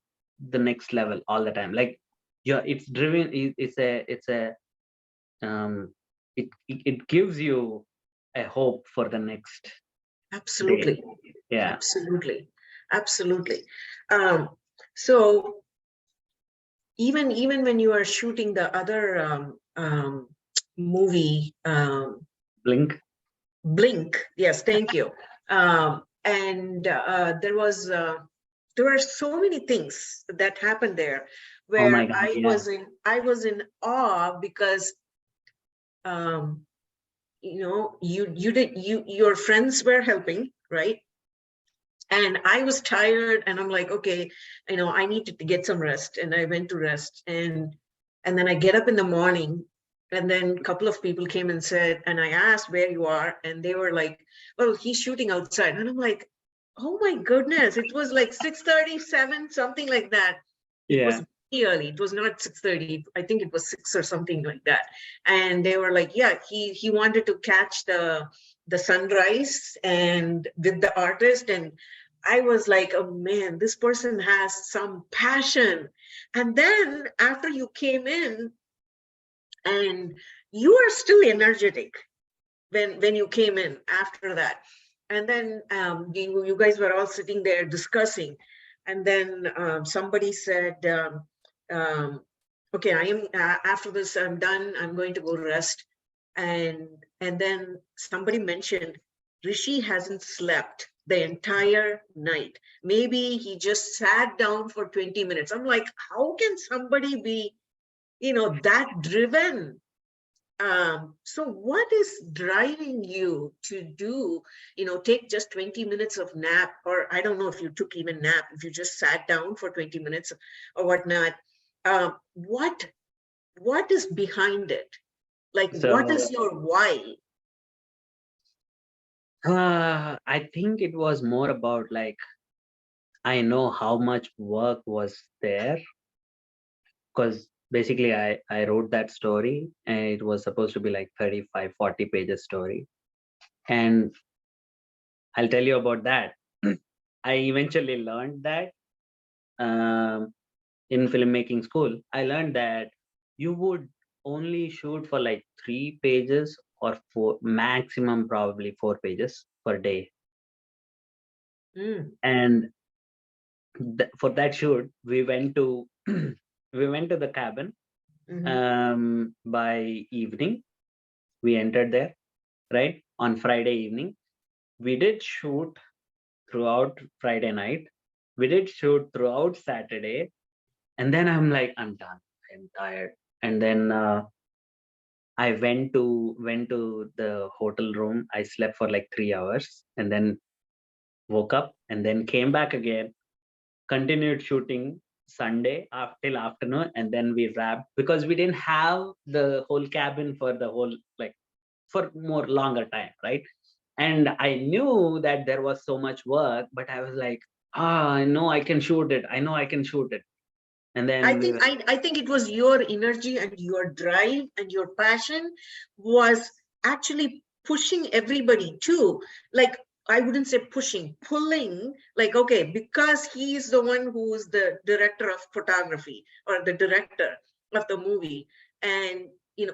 the next level all the time. Like it's driven. It's a um, it gives you a hope for the next day. Absolutely. Yeah. Absolutely. Absolutely. Um, so even when you are shooting the other movie, Blink. Blink, yes, thank you. And there were so many things that happened there Oh my where God. Yeah. I was in awe because your friends were helping, right? And I was tired, and I'm like, okay, I needed to get some rest, and I went to rest, and then I get up in the morning, and then a couple of people came and said, and I asked where you are, and they were like, well, he's shooting outside, and I'm like, oh my goodness, it was like 6:37, something like that. It was Yeah. really early. It was not 6:30. I think it was 6 or something like that. And they were like, yeah, he wanted to catch the sunrise and with the artist. And I was like, oh man, this person has some passion. And then after you came in, and you are still energetic when you came in after that. And then you guys were all sitting there discussing. And then somebody said, okay, I am after this, I'm done. I'm going to go rest. And then somebody mentioned Rishi hasn't slept the entire night. Maybe he just sat down for 20 minutes. I'm like, how can somebody be, that driven? So what is driving you to do, take just 20 minutes of nap, or I don't know if you took even nap, if you just sat down for 20 minutes or whatnot. What is behind it? Like, what So is your why? I think it was more about like I know how much work was there because basically I wrote that story and it was supposed to be like 35-40 pages story. And I'll tell you about that. I eventually learned that in filmmaking school, I learned that you would only shoot for like 3 pages or four, maximum probably 4 pages per day. Mm, And for that shoot, we went to we went to the cabin mhm, by evening. We entered there, right? On Friday evening. We did shoot throughout Friday night. We did shoot throughout Saturday. And then I'm like, I'm done. I'm tired. And then I went to the hotel room. I slept for like 3 hours and then woke up and then came back again, continued shooting Sunday till afternoon, and then we wrapped because we didn't have the whole cabin for the whole like for more longer time, right? And I knew that there was so much work, but I was like, I know I can shoot it. I know I can shoot it. And I then we think were, I think it was your energy and your drive and your passion was actually pushing everybody too. Like, I wouldn't say pushing, pulling, like, okay, because he is the one who is the director of photography or the director of the movie. And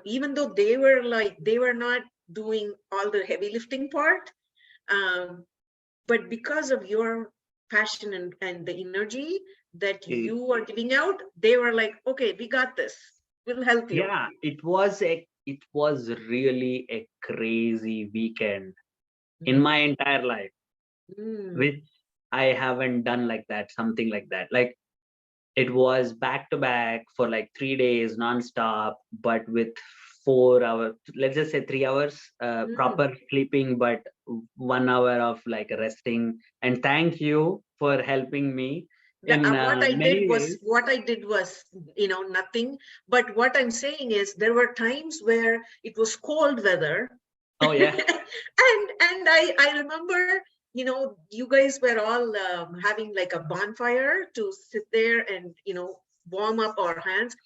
even though they were not doing all the heavy lifting part, um, but because of your passion and the energy that eh, you are giving out, they were like, okay, we got this, we'll help you. yeah, it was really a crazy weekend in my Mm, entire life, mm. which I haven't done like that, something like that. Like it was back to back for like 3 days non-stop, but with 4 hours, let's just say 3 hours Mm. proper sleeping, but 1 hour of like resting. And thank you for helping me in many ways. What I did was, nothing. But what I'm saying is there were times where it was cold weather. Oh yeah. And I remember, you guys were all having like a bonfire to sit there and, warm up our hands.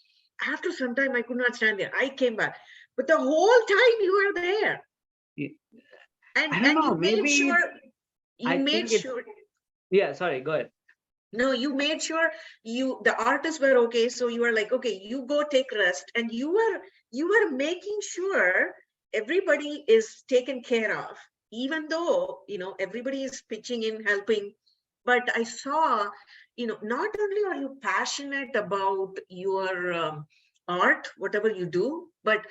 After some time, I could not stand there. I came back. But the whole time you were there. I And don't and know, you made maybe sure, you I made think it's, sure yeah, sorry, go ahead. No, you made sure the artists were okay. So you were like, okay, you go take rest. And you were making sure everybody is taken care of, even though, everybody is pitching in, helping. But I saw, not only are you passionate about your art, whatever you do, but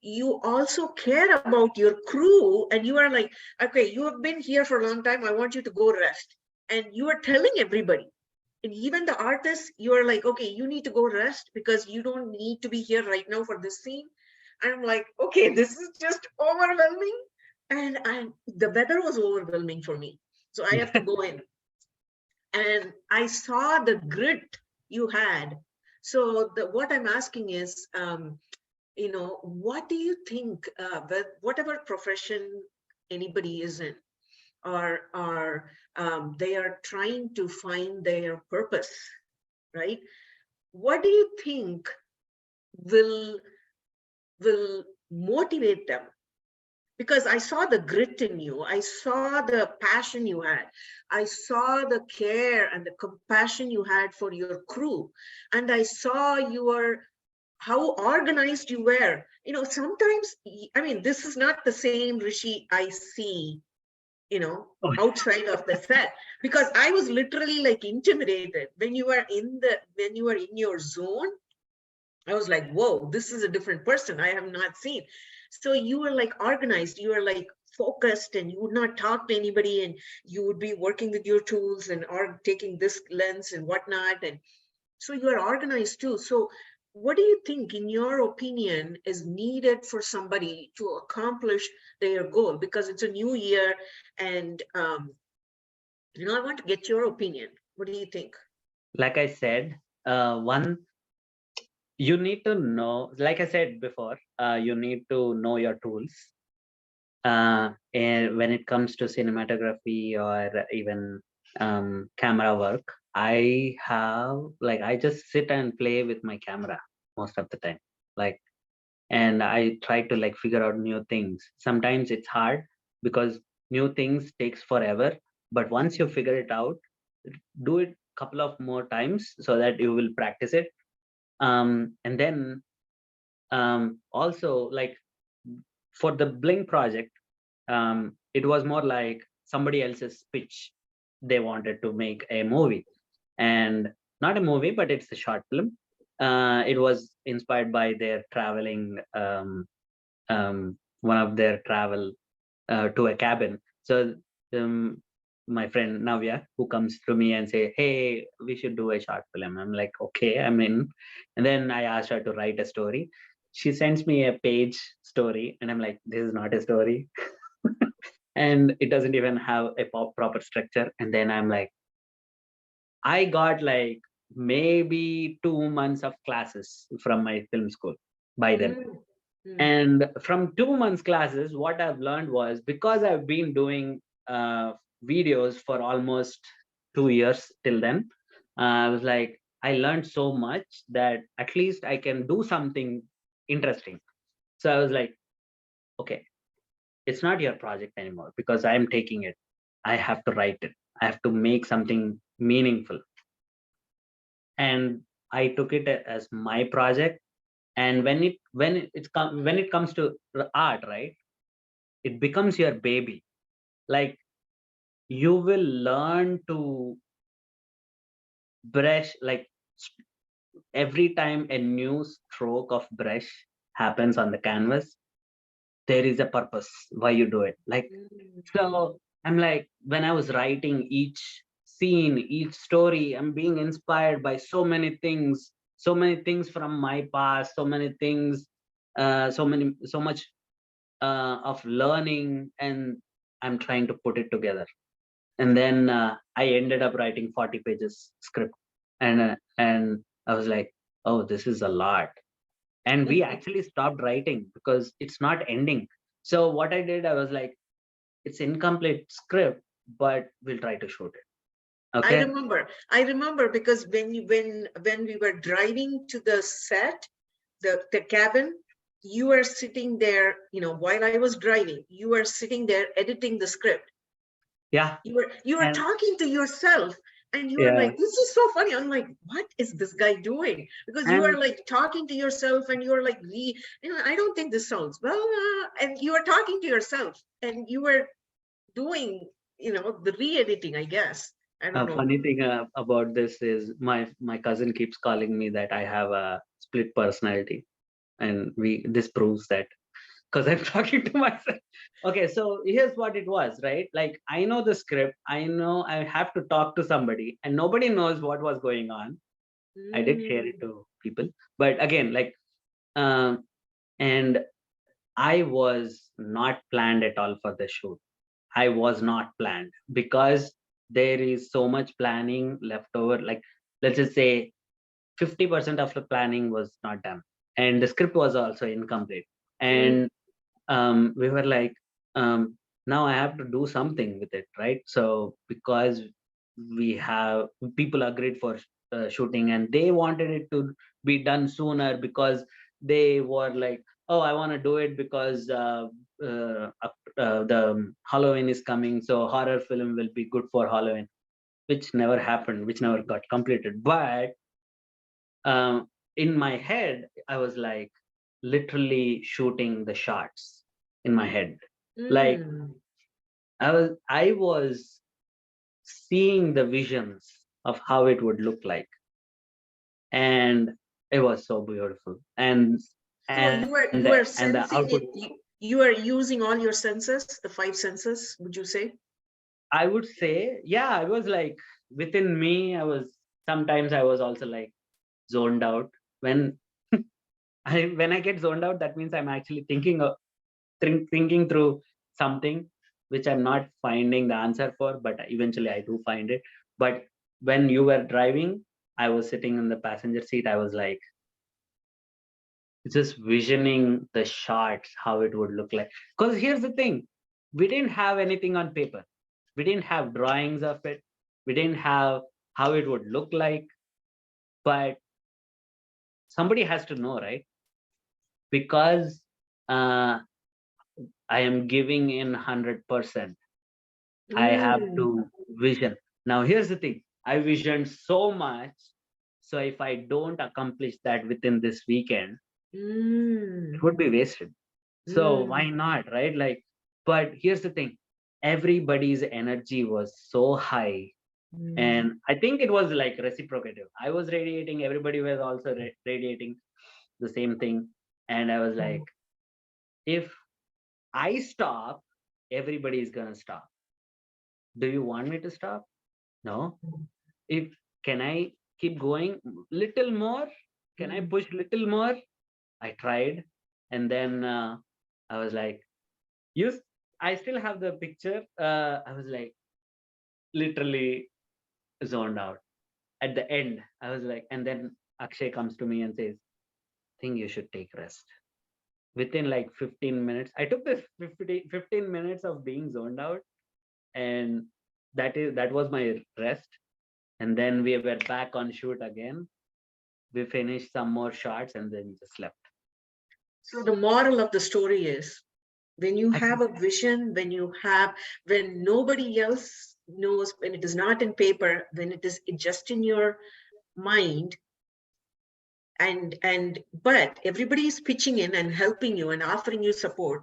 you also care about your crew, and you are like, okay, you have been here for a long time, I want you to go rest. And you are telling everybody, and even the artists, you are like, okay, you need to go rest because you don't need to be here right now for this scene. I'm like, okay, this is just overwhelming. And the weather was overwhelming for me. So I have to go in. And I saw the grit you had. So what I'm asking is, what do you think that whatever profession anybody is in, or they are trying to find their purpose, right? What do you think will will motivate them? Because I saw the grit in you, I saw the passion you had, I saw the care and the compassion you had for your crew, and I saw your how organized you were. Sometimes, I mean, this is not the same Rishi I see, Oh, outside of the set, because I was literally like intimidated when you were in your zone. I was like, whoa, this is a different person I have not seen. So you were like organized, you were like focused, and you would not talk to anybody, and you would be working with your tools and or taking this lens and whatnot. And so you are organized too. So what do you think, in your opinion, is needed for somebody to accomplish their goal? Because it's a new year, and I want to get your opinion. What do you think? like I said, one, you need to know, like I said before, you need to know your tools. And when it comes to cinematography or even camera work, I just sit and play with my camera most of the time. Like, and I try to like figure out new things. Sometimes it's hard because new things takes forever, but once you figure it out, do it couple of more times so that you will practice it. And then also, like, for the Bling project, it was more like somebody else's pitch. They wanted to make a movie, and not a movie, but it's a short film. It was inspired by their traveling, one of their travel to a cabin. So um, my friend Navya, who comes to me and say, "Hey, we should do a short film." I'm like, "Okay, I'm in." And then I asked her to write a story. She sends me a page story, and I'm like, "This is not a story." And it doesn't even have a proper structure. And then I'm like, I got like maybe 2 months of classes from my film school by then. Mm, mm, And from 2 months classes, what I've learned was, because I've been doing videos for almost 2 years till then, I was like, I learned so much that at least I can do something interesting. So I was like, okay, it's not your project anymore because I'm taking it. I have to write it. I have to make something meaningful. And I took it as my project. And when it comes to art, right, it becomes your baby. Like, you will learn to brush, like, every time a new stroke of brush happens on the canvas, there is a purpose why you do it. Like, mm. so I'm like, when I was writing each scene, each story, I'm being inspired by so many things from my past, so many things, so much of learning, and I'm trying to put it together. And then I ended up writing 40 pages script, and I was like, oh, this is a lot. And we actually stopped writing because it's not ending. So what I did, I was like, it's incomplete script, but we'll try to shoot it. I Okay. remember. I remember because when we were driving to the set, the cabin, you were sitting there, while I was driving, you were sitting there editing the script. Yeah. You were And talking to yourself, and you were yeah. like, this is so funny. I'm like, what is this guy doing? Because you are And like talking to yourself, and you're like, I don't think this sounds well, and you are talking to yourself, and you were doing, the re-editing, I guess. I don't a know. funny thing about this is my cousin keeps calling me that I have a split personality, and we this proves that because I'm talking to myself. Okay, so here's what it was, right? Like, I know the script, I know I have to talk to somebody, and nobody knows what was going on. I did share it Mm, to people, but again, like, um, And I was not planned at all for the shoot. I was not planned because there is so much planning left over. Like, let's just say 50% of the planning was not done, and the script was also incomplete. Mm, And we were like, now I have to do something with it, right? So because we have people agreed for shooting, and they wanted it to be done sooner because they were like, oh, I want to do it because the Halloween is coming, so horror film will be good for Halloween, which never happened, which never got completed. But in my head, I was like literally shooting the shots in my head. Like mm. I was seeing the visions of how it would look like, and it was so beautiful. So And you were the output, sensing it. You are using all your senses, the five senses, would you say? I would say, yeah, I was like within me. I was sometimes I was also like zoned out when when I get zoned out. That means I'm actually thinking through something which I'm not finding the answer for, but eventually I do find it. But when you were driving, I was sitting in the passenger seat. I was like just visioning the shots, how it would look like. Because here's the thing, we didn't have anything on paper. We didn't have drawings of it. We didn't have how it would look like. But somebody has to know, right? Because uh, I am giving in 100%. I have Mm, to vision. Now, here's the thing, I visioned so much. So if I don't accomplish that within this weekend, it mm, would be wasted. So mm, why not, right? Like, but here's the thing, everybody's energy was so high. mm, And I think it was like reciprocative. I was radiating, everybody was also radiating the same thing. And I was like, if I stop, everybody is gonna stop. Do you want me to stop? No. If can I keep going little more? Can I mm. push little more? I tried, and then I was like, "You." I still have the picture. I was like literally zoned out. At the end, I was like, and then Akshay comes to me and says, "Think you should take rest." Within like 15 minutes, I took this 15 minutes of being zoned out, and that was my rest. And then we were back on shoot again. We finished some more shots and then just left. So the moral of the story is when you I have think a vision, when nobody else knows, when it is not in paper, when it is just in your mind, but everybody is pitching in and helping you and offering you support.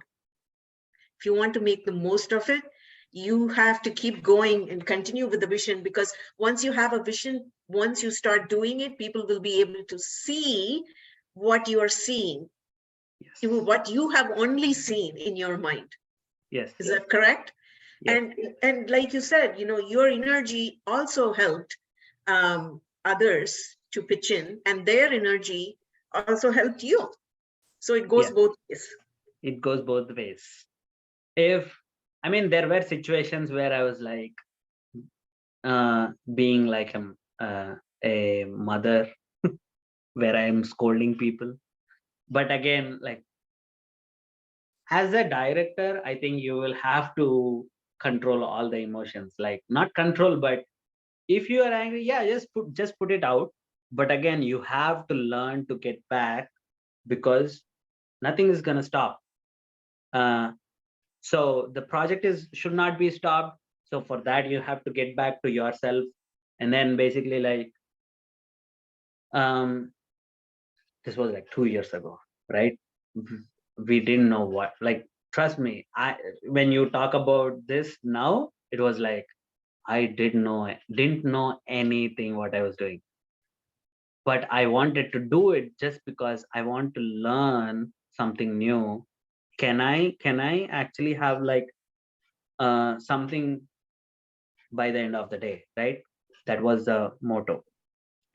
If you want to make the most of it, you have to keep going and continue with the vision, because once you have a vision, once you start doing it, people will be able to see what you are seeing, yes, what you have only seen in your mind. yes, Is that correct? yes, And like you said, your energy also helped others to pitch in, and their energy also helped you. So it goes yes. both ways. It goes both ways. If I mean, there were situations where I was like being like a mother where I am scolding people. But again, like as a director, I think you will have to control all the emotions. Like not control, but if you are angry, yeah, just put it out. But again, you have to learn to get back because nothing is gonna stop. Uh, so the project is should not be stopped. So for that, you have to get back to yourself, and then basically like um, this was like 2 years ago, right? We didn't know what. Like trust me, I when you talk about this now, it was like I didn't know anything what I was doing, but I wanted to do it just because I want to learn something new. Can I actually have like something by the end of the day, right? That was the motto.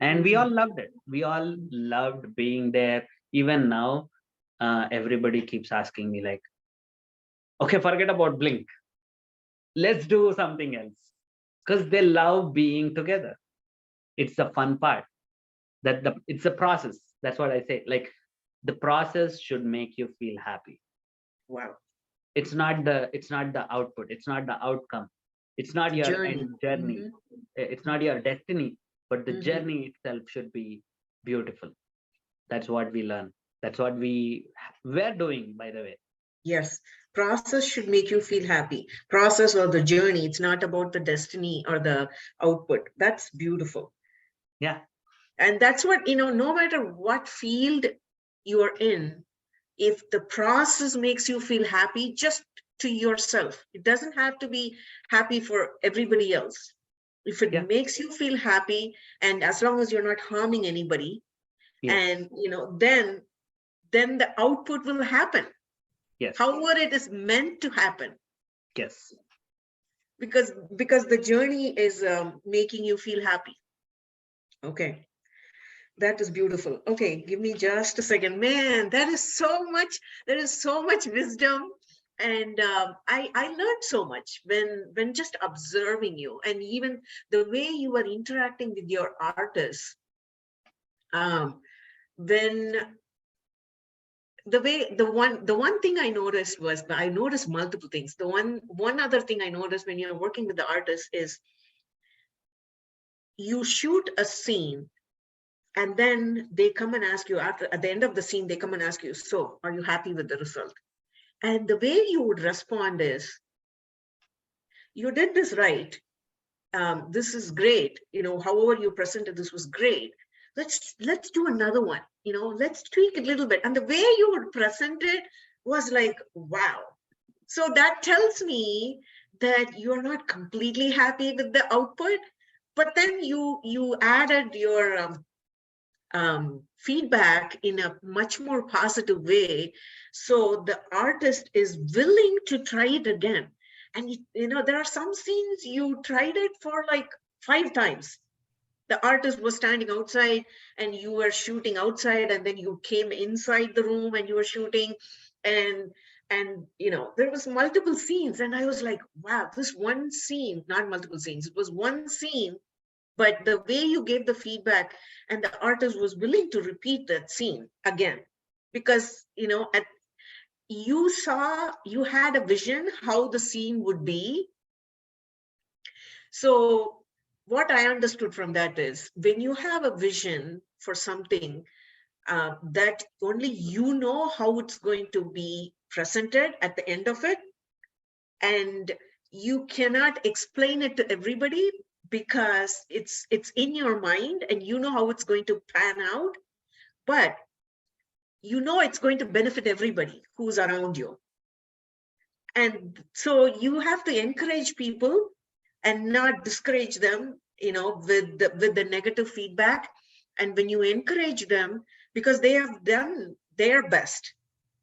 And we Mhm. all loved it. We all loved being there. Even now, everybody keeps asking me like, okay, forget about Blink, let's do something else, because they love being together. It's the fun part, it's a process. That's what I say, like the process should make you feel happy. Wow. It's not the output, it's not the outcome, it's not The your journey. end journey. It's not your destiny, but the Mhm. journey itself should be beautiful. That's what we learn. That's what we're doing, by the way. Yes. Process should make you feel happy. Process or the journey. It's not about the destiny or the output. That's beautiful. Yeah. And that's what, no matter what field you are in, if the process makes you feel happy, just to yourself, it doesn't have to be happy for everybody else. If it Yeah. makes you feel happy, and as long as you're not harming anybody, Yes. and then the output will happen. Yes. However it is meant to happen, Yes. because the journey is making you feel happy. Okay. That is beautiful. Okay, give me just a second. Man, there is so much wisdom. And I learned so much when just observing you, and even the way you are interacting with your artists. When the one thing I noticed was, I noticed multiple things. The one other thing I noticed when you're working with the artist is, you shoot a scene, and then they come and ask you, at the end of the scene, they come and ask you, so are you happy with the result? And the way you would respond is, you did this right. This is great. However you presented this was great. Let's do another one. Let's tweak it a little bit. And the way you would present it was like, wow. So that tells me that you're not completely happy with the output, but then you added your feedback in a much more positive way, so the artist is willing to try it again. And there are some scenes you tried it for like 5 times. The artist was standing outside and you were shooting outside, and then you came inside the room and you were shooting, and there was multiple scenes, and I was like, wow, this one scene, not multiple scenes, it was one scene, but the way you gave the feedback, and the artist was willing to repeat that scene again, because you had a vision how the scene would be. So what I understood from that is, when you have a vision for something, that only you know how it's going to be presented at the end of it, and you cannot explain it to everybody, because it's in your mind and you know how it's going to pan out, but it's going to benefit everybody who's around you. And so you have to encourage people and not discourage them, with the negative feedback. And when you encourage them, because they have done their best,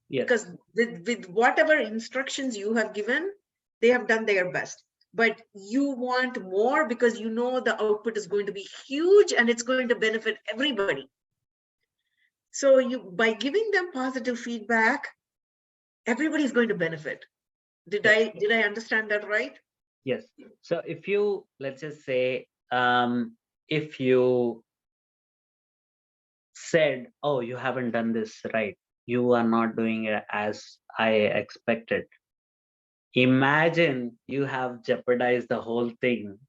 Yes. because with whatever instructions you have given, they have done their best, but you want more, because the output is going to be huge and it's going to benefit everybody. So by giving them positive feedback, everybody's going to benefit. Did Yes. I understand that right? Yes. So if you, let's just say, if you said, oh, you haven't done this right, you are not doing it as I expected, imagine you have jeopardized the whole thing.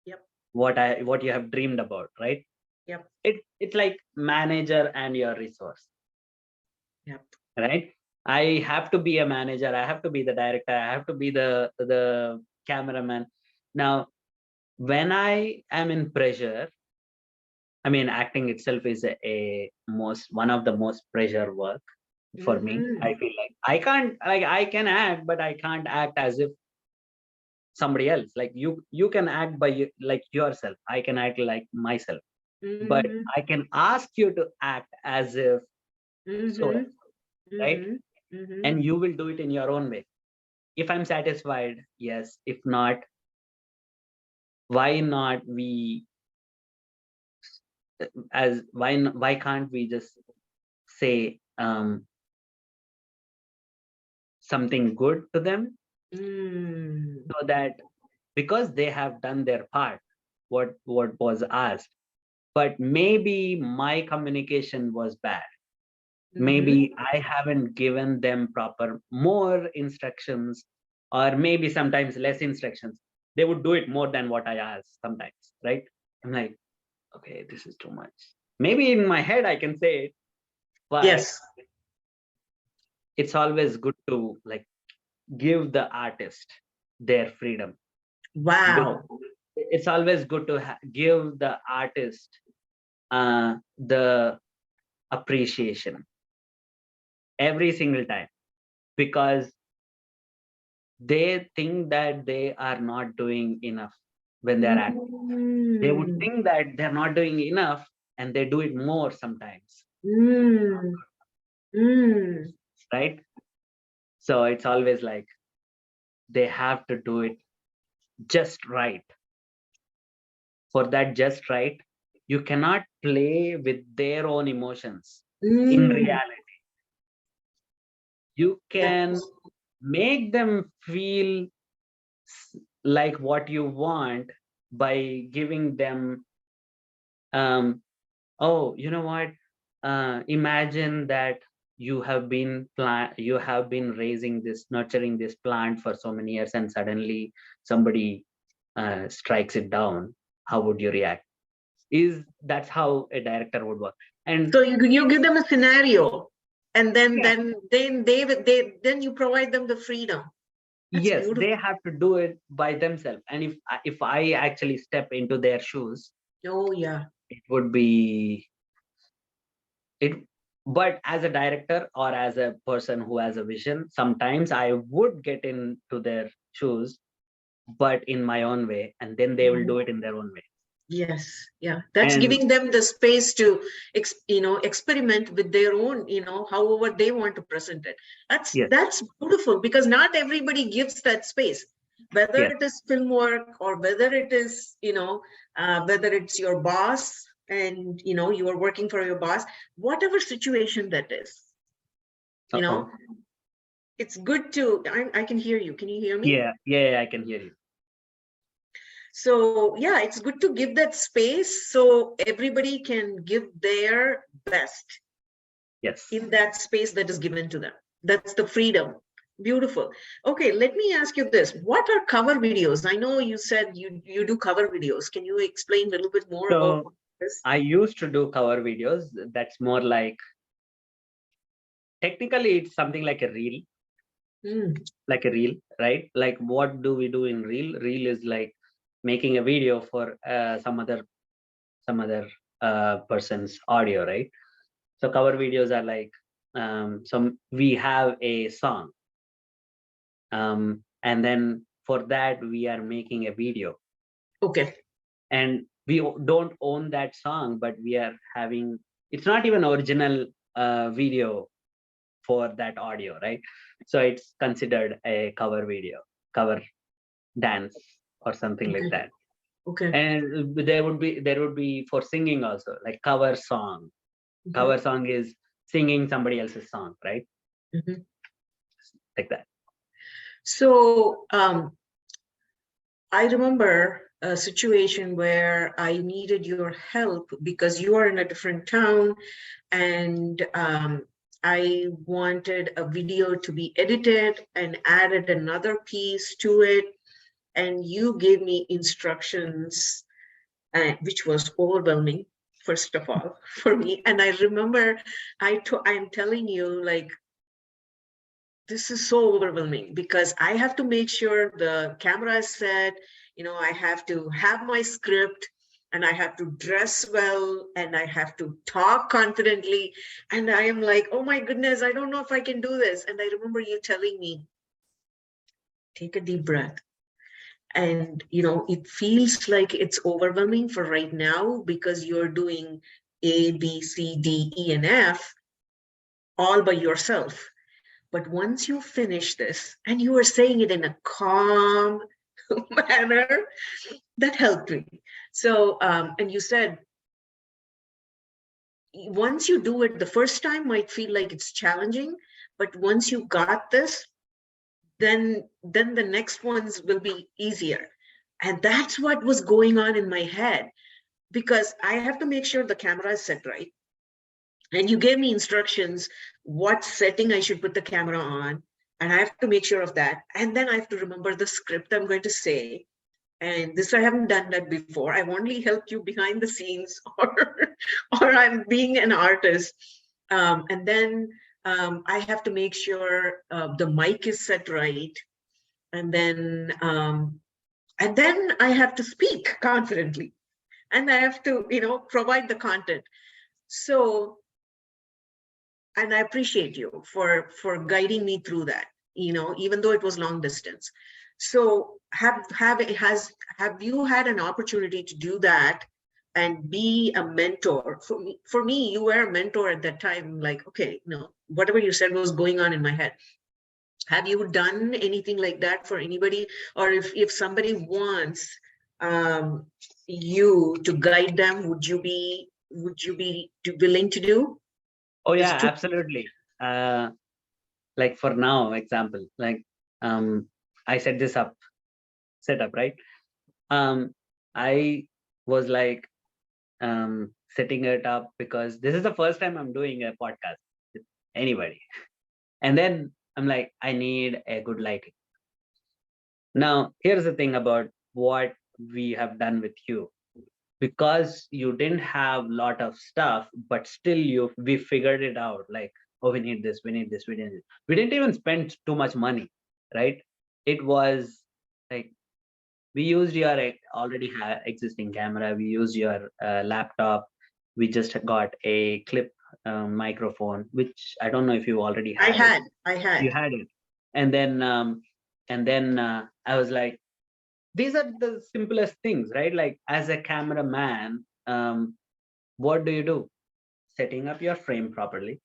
Yep. What you have dreamed about, right? Yep. It's like manager and your resource. Yep. Right? I have to be a manager, I have to be the director, I have to be the cameraman. Now when I am in pressure, I mean, acting itself is one of the most pressure work for me. I feel like I can act, but I can't act as if somebody else. Like you can act like yourself. I can act like myself, but I can ask you to act as if so, right? And you will do it in your own way. If I'm satisfied, yes. If not, why not we why can't we just say something good to them, Mm. so that because they have done their part, what was asked, but maybe my communication was bad. Maybe I haven't given them proper more instructions, or maybe sometimes less instructions. They would do it more than what I asked sometimes, right? I'm like, okay, this is too much. Maybe in my head I can say it, but Yes. it's always good to like give the artist their freedom. Wow. It's always good to give the artist the appreciation every single time, because they think that they are not doing enough when they're acting. They would Mm. think that they're not doing enough, and they do it more sometimes, Mm. Mm. right? So it's always like they have to do it just right. For that just right, you cannot play with their own emotions. In Mm. reality, you can Yes. make them feel like what you want by giving them oh, you know what, imagine that you have been raising this, nurturing this plant for so many years, and suddenly somebody strikes it down. How would you react? Is That's how a director would work. And So you give them a scenario, and then yeah, then you provide them the freedom. That's yes, beautiful. they have to do it by themselves, and if I actually step into their shoes, Oh yeah. it would be it. But as a director or as a person who has a vision, sometimes I would get into their shoes, but in my own way, and then they will Mhm. do it in their own way. Yes, yeah. That's And giving them the space to experiment with their own, however they want to present it. That's yes, that's beautiful, because not everybody gives that space. Whether yes, it is film work, or whether it is, whether it's your boss, and you are working for your boss, whatever situation that is, you know, uh-oh. it's good to. I can hear you. Can you hear me? Yeah, I can hear you. So yeah, it's good to give that space so everybody can give their best Yes. in that space that is given to them. That's the freedom. Beautiful. Okay, let me ask you this. What are cover videos? I know you said you do cover videos. Can you explain a little bit more about So this? I used to do cover videos. That's more like, technically it's something Mm, like a reel, right? Like, what do we do in reel? Reel is like making a video for some other person's audio, right? So cover videos are like, we have a song, and then for that we are making a video, okay. and we don't own that song, but we are having, it's not even original video for that audio, right? So it's considered a cover video, cover dance, or something like Okay. that. Okay. And there would be for singing also, like cover song. Mhm, Cover song is singing somebody else's song, right? mhm. Like that. So I remember a situation where I needed your help because you are in a different town, and I wanted a video to be edited and added another piece to it. And you gave me instructions, which was overwhelming, first of all, for me. And I remember I'm telling you, like, this is so overwhelming because I have to make sure the camera is set, I have to have my script, and I have to dress well, and I have to talk confidently. And I am like, oh my goodness, I don't know if I can do this. And I remember you telling me, take a deep breath. And, it feels like it's overwhelming for right now because you're doing A, B, C, D, E, and F all by yourself. But once you finish this, and you were saying it in a calm manner, that helped me. So, and you said, once you do it, the first time might feel like it's challenging, but once you got this, then the next ones will be easier. And that's what was going on in my head, because I have to make sure the camera is set right. And you gave me instructions, what setting I should put the camera on. And I have to make sure of that. And then I have to remember the script I'm going to say. And this, I haven't done that before. I've only helped you behind the scenes, or I'm being an artist. And then I have to make sure the mic is set right. And then I have to speak confidently, and I have to, provide the content. So, and I appreciate you for guiding me through that, even though it was long distance. So have you had an opportunity to do that and be a mentor? For me, you were a mentor at that time. Like, okay, whatever you said was going on in my head. Have you done anything like that for anybody? Or if somebody wants you to guide them, would you be willing to do? Oh There's yeah, absolutely. Like for now, example, like I set this setup, right? I was like setting it up because this is the first time I'm doing a podcast with anybody. And then I'm like, I need a good lighting. Now, here's the thing about what we have done with you. Because you didn't have a lot of stuff, but still we figured it out. Like, oh, we need this, we need this, we need this. We didn't even spend too much money, right? It was like we used your already existing camera. We used your laptop. We just got a clip microphone, which I don't know if you already had it. I had. You had it, and then I was like, these are the simplest things, right? Like as a cameraman, what do? Setting up your frame properly,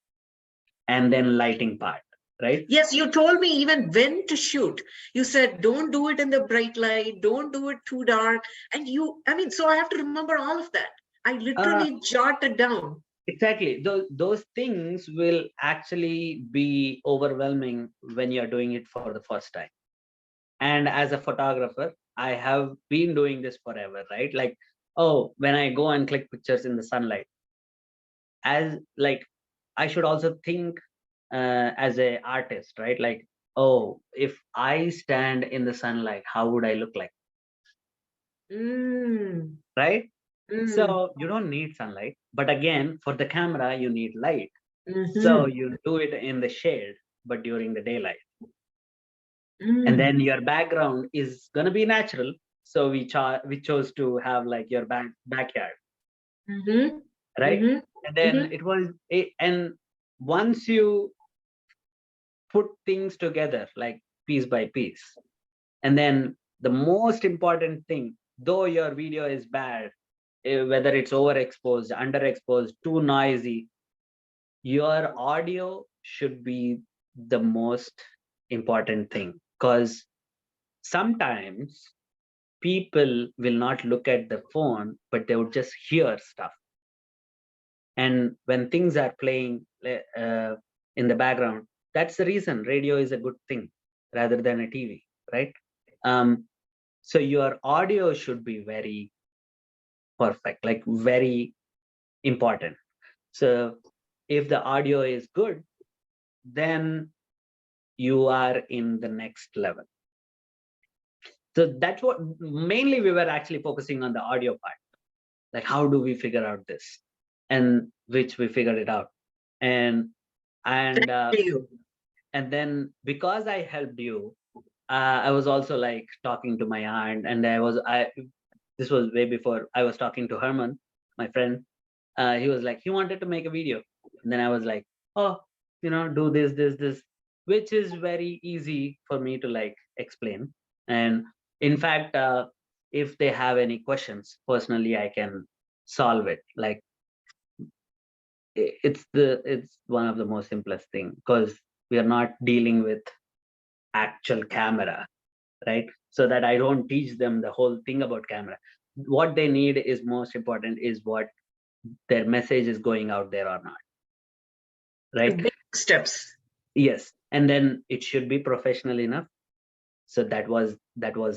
and then lighting part, right? Yes, you told me even when to shoot. You said, don't do it in the bright light, don't do it too dark. And so I have to remember all of that. I literally jotted down. Exactly. Those things will actually be overwhelming when you're doing it for the first time. And as a photographer, I have been doing this forever, right? Like, oh, when I go and click pictures in the sunlight, as like I should also think as a artist, right? Like, oh, if I stand in the sunlight, how would I look like? Right? So you don't need sunlight, but again, for the camera, you need light. So you do it in the shade, but during the daylight. And then your background is gonna be natural. So we chose to have like your backyard, right? And then it was, and once you put things together like piece by piece, and then the most important thing, though your video is bad, whether it's overexposed, underexposed, too noisy, your audio should be the most important thing, because sometimes people will not look at the phone, but they would just hear stuff. And when things are playing in the background, that's the reason radio is a good thing rather than a TV, right? So your audio should be very perfect, like very important. So if the audio is good, then you are in the next level. So that's what mainly we were actually focusing on, the audio part. Like, how do we figure out this? And which we figured it out. And then because I helped you, I was also like talking to my aunt, and this was way before I was talking to Herman, my friend. He was like, he wanted to make a video. And then I was like, oh, do this, which is very easy for me to like explain. And in fact, if they have any questions, personally, I can solve it. Like it's one of the most simplest thing, because we are not dealing with actual camera, right? So that I don't teach them the whole thing about camera. What they need is most important is what their message is going out there or not, right? Big steps. Yes. And then it should be professional enough, So that was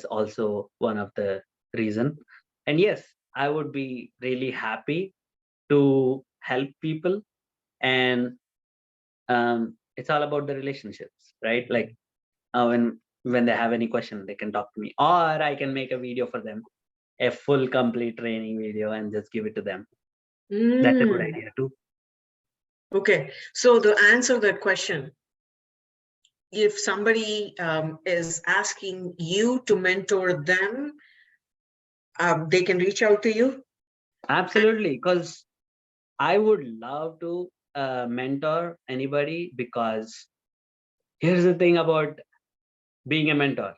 also one of the reason. And yes, I would be really happy to help people. And it's all about the relationships, right? Like when they have any question, they can talk to me, or I can make a video for them, a full complete training video, and just give it to them. That's a good Mm. idea too. Okay, so to answer that question, if somebody is asking you to mentor them, they can reach out to you. Absolutely, because I would love to mentor anybody, because here's the thing about being a mentor.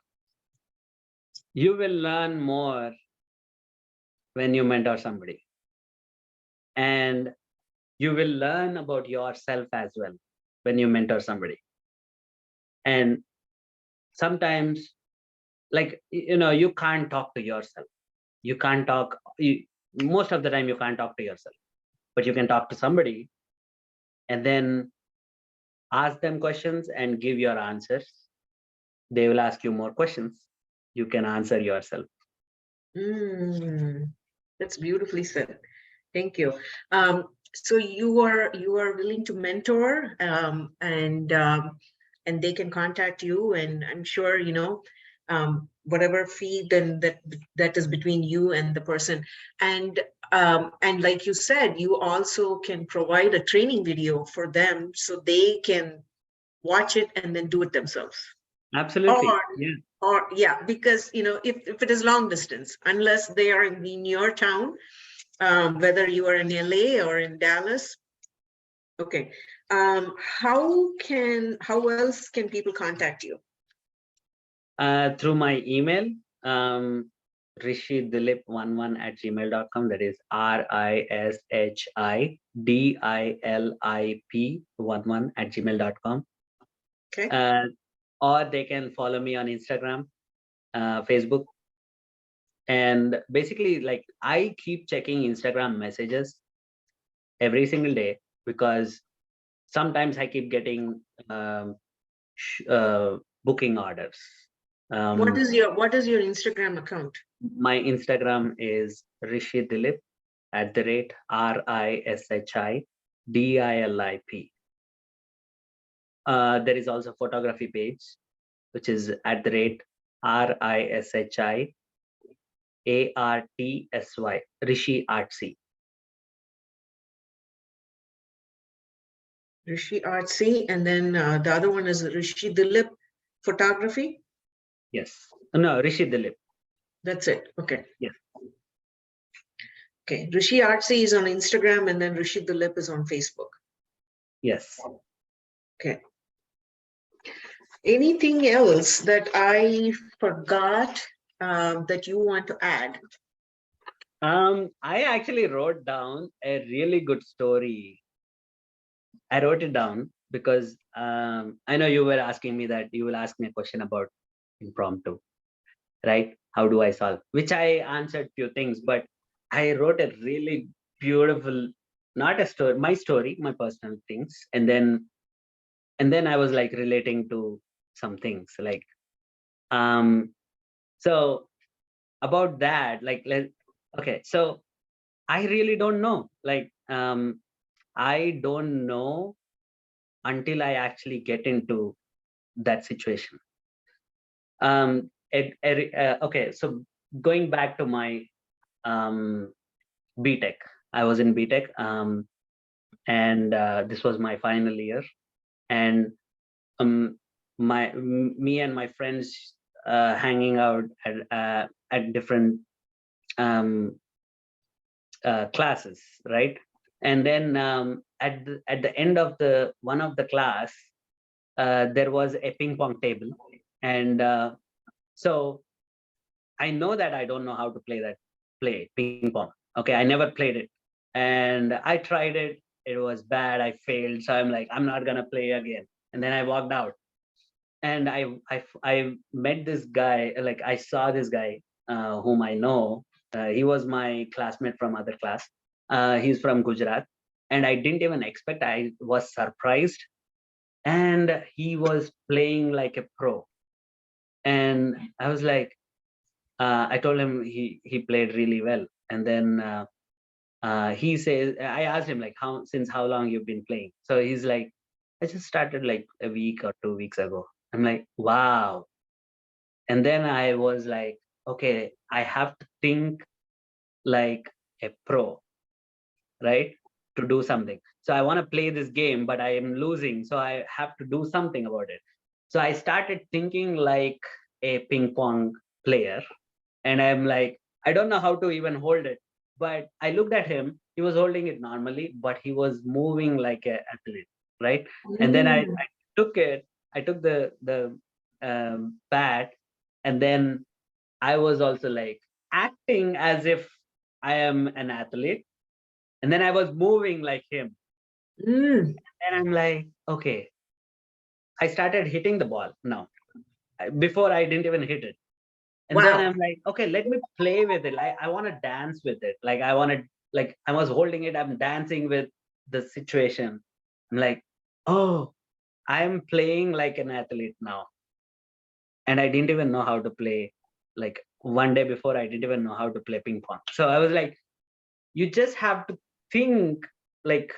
You will learn more when you mentor somebody, and you will learn about yourself as well when you mentor somebody. And sometimes, like, you can't talk to yourself. You can't talk most of the time you can't talk to yourself, but you can talk to somebody, and then ask them questions and give your answers. They will ask you more questions, you can answer yourself. Mm, that's beautifully said. Thank you. So you are willing to mentor, and they can contact you, and I'm sure whatever fee then that is between you and the person, and like you said, you also can provide a training video for them so they can watch it and then do it themselves. Absolutely, Or yeah. or yeah, because if it is long distance, unless they are in your town, whether you are in LA or in Dallas. Okay. How else can people contact you? Through my email, Rishi Dilip 11 at gmail.com. That is RISHIDILIP 11 at gmail.com. Okay. Or they can follow me on Instagram, Facebook. And basically, like, I keep checking Instagram messages every single day, because sometimes I keep getting booking orders. What Um, is your Instagram account? my Instagram is Rishi Dilip @RISHIDILIP. There is also photography page, which is @RISHIARTSY, Rishi Artsy. Rishi Artsy, and then the other one is Rishi Dilip Photography. Yes. No, Rishi Dilip. That's it. Okay. Yes. Okay. Rishi Artsy is on Instagram, and then Rishi Dilip is on Facebook. Yes. Okay. Anything else that I forgot that you want to add? I actually wrote down a really good story. I wrote it down because I know you were asking me that you will ask me a question about impromptu, right? How do I solve? Which I answered few things, but I wrote a really beautiful, not a story, my story, my personal things, and then I was like relating to some things, like so about that, like okay, so I really don't know, like I don't know until I actually get into that situation. Okay, so going back to my BTech, I was in BTech, and this was my final year, and me and my friends hanging out at different um, classes, right? And then at the end of the one of the class, there was a ping pong table, and so I know that I don't know how to play ping pong. Okay, I never played it, and I tried it. It was bad. I failed, so I'm like, I'm not gonna play again. And then I walked out, and I met this guy. Like, I saw this guy whom I know. He was my classmate from other class. He's from Gujarat, and I didn't even expect. I was surprised, and he was playing like a pro. And I was like, I told him he played really well. And then he says, I asked him like, since how long you've been playing? So he's like, I just started like a week or 2 weeks ago. I'm like, wow. And then I was like, okay, I have to think like a pro, right? To do something. So I want to play this game, but I am losing. So I have to do something about it. So I started thinking like a ping pong player. And I'm like, I don't know how to even hold it. But I looked at him. He was holding it normally, but he was moving like an athlete, right? And then Mm. I took it. I took the bat, and then I was also like acting as if I am an athlete, and then I was moving like him. Mm. And I'm like, okay, I started hitting the ball now. Before I didn't even hit it. And then Wow. I'm like, okay, let me play with it. Like I want to dance with it. Like I want to, like I was holding it, I'm dancing with the situation. I'm like, oh, I'm playing like an athlete now. And I didn't even know how to play. Like one day before, I didn't even know how to play ping pong. So I was like, you just have to think, like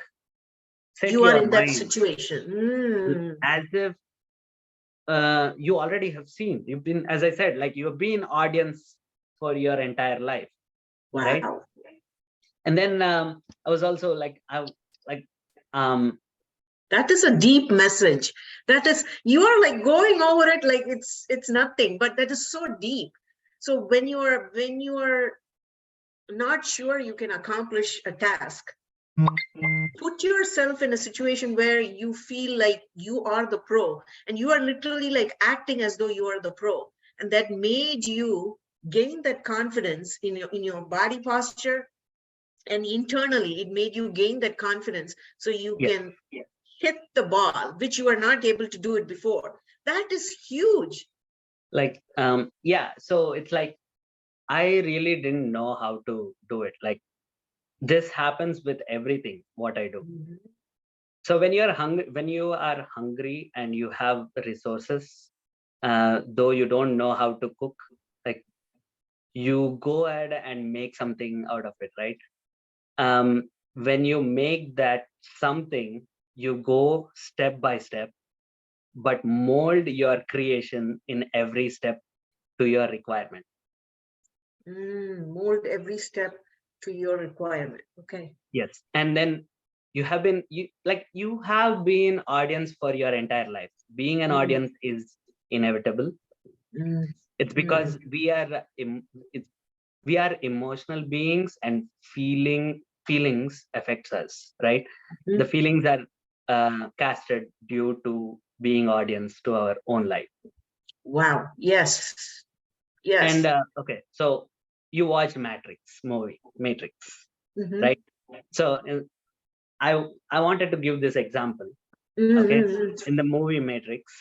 set You are your in that mind situation. Mm. as if you already have seen. You've been, as I said, like you've been audience for your entire life, right? Wow. And then I was also like, like um That is a deep message. That is, you are like going over it like it's nothing, but that is so deep. So when you are not sure you can accomplish a task, put yourself in a situation where you feel like you are the pro and you are literally like acting as though you are the pro, and that made you gain that confidence in your body posture, and internally it made you gain that confidence so you yeah, can hit the ball, which you are not able to do it before. That is huge. like yeah, so it's like I really didn't know how to do it. Like this happens with everything what I do. Mhm. So when you are hungry and you have resources, though you don't know how to cook, like you go ahead and make something out of it, right? When you make that something, you go step by step, but mold your creation in every step to your requirement. Mold every step to your requirement. Okay. Yes. And then you have been audience for your entire life. Being an Mm, audience is inevitable. mm, It's mm, because we are emotional beings, and feelings affects us, right? The mm. feelings are casted due to being audience to our own life. Wow. Yes. And Yes. okay, so you watch Matrix, Mm-hmm. right? So I wanted to give this example. Okay, Mm-hmm. in the movie Matrix,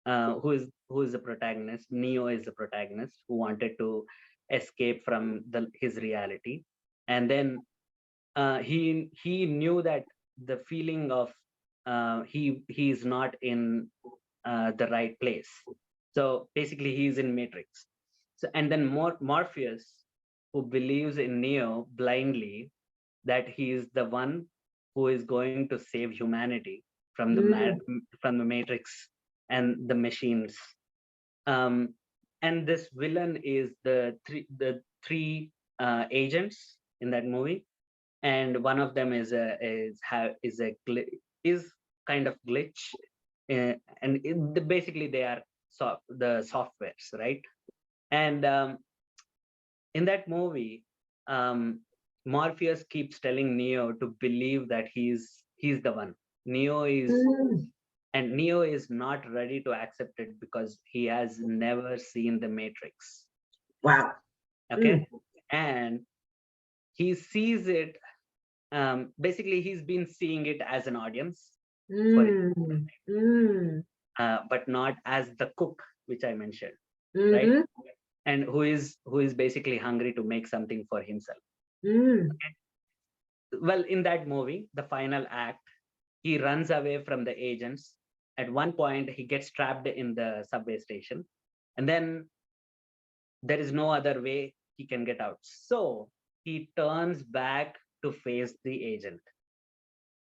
who is the protagonist? Neo is the protagonist who wanted to escape from his reality, and then he knew that the feeling of he is not in the right place. So basically, he's in Matrix. So and then Morpheus, who believes in Neo blindly, that he is the one who is going to save humanity from Mm. from the Matrix and the machines. Um, and this villain is the three agents in that movie, and one of them is kind of glitch, and basically they are the softwares, right? And in that movie, um, Morpheus keeps telling Neo to believe that he's the one. Neo is Mm. and Neo is not ready to accept it because he has never seen the Matrix. Wow. Mm. Okay, and he sees it. Basically, he's been seeing it as an audience for his, Mm. Mm. but not as the cook, which I mentioned, right? Mm-hmm. And who is basically hungry to make something for himself. Mm. Well, in that movie, the final act, he runs away from the agents. At one point, he gets trapped in the subway station, And then there is no other way he can get out. So he turns back to face the agent.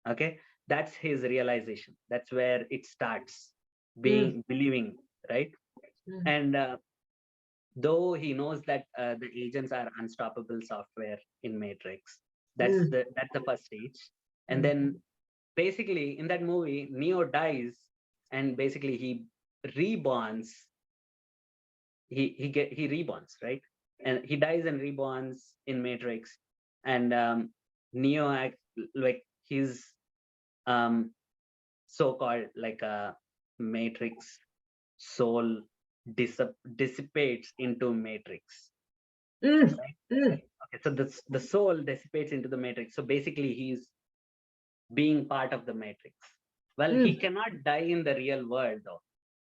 Okay, that's his realization. That's where it starts, Mm, being believing, right? mm, And though he knows that the agents are unstoppable software in Matrix, mm, that's the first stage. And mm, then basically in that movie, Neo dies, and basically he reborns. He reborns, right? And he dies and reborns in Matrix. And Neo act like he's um so-called like a Matrix soul dissipates into Matrix, mm, right? mm, Okay, so the soul dissipates into the Matrix. So basically, he's being part of the Matrix. Well, he mm. cannot die in the real world, though.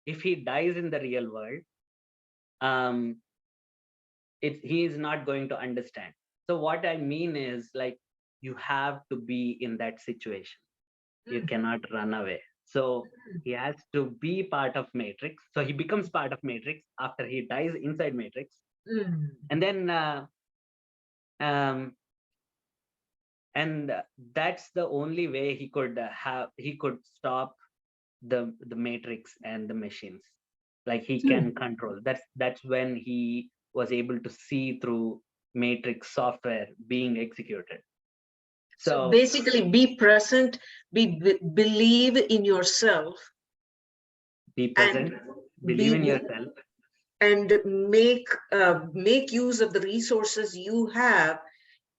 If he dies in the real world, um, he is not going to understand. So what I mean is, like, you have to be in that situation. You Mm, cannot run away. So he has to be part of Matrix. So he becomes part of Matrix after he dies inside Matrix. mm. And then um, and that's the only way he could stop the Matrix and the machines. Like he Hmm. can control. That's when he was able to see through Matrix software being executed. So So basically, be present, believe in yourself, be and present, believe in be yourself. and make use of the resources you have,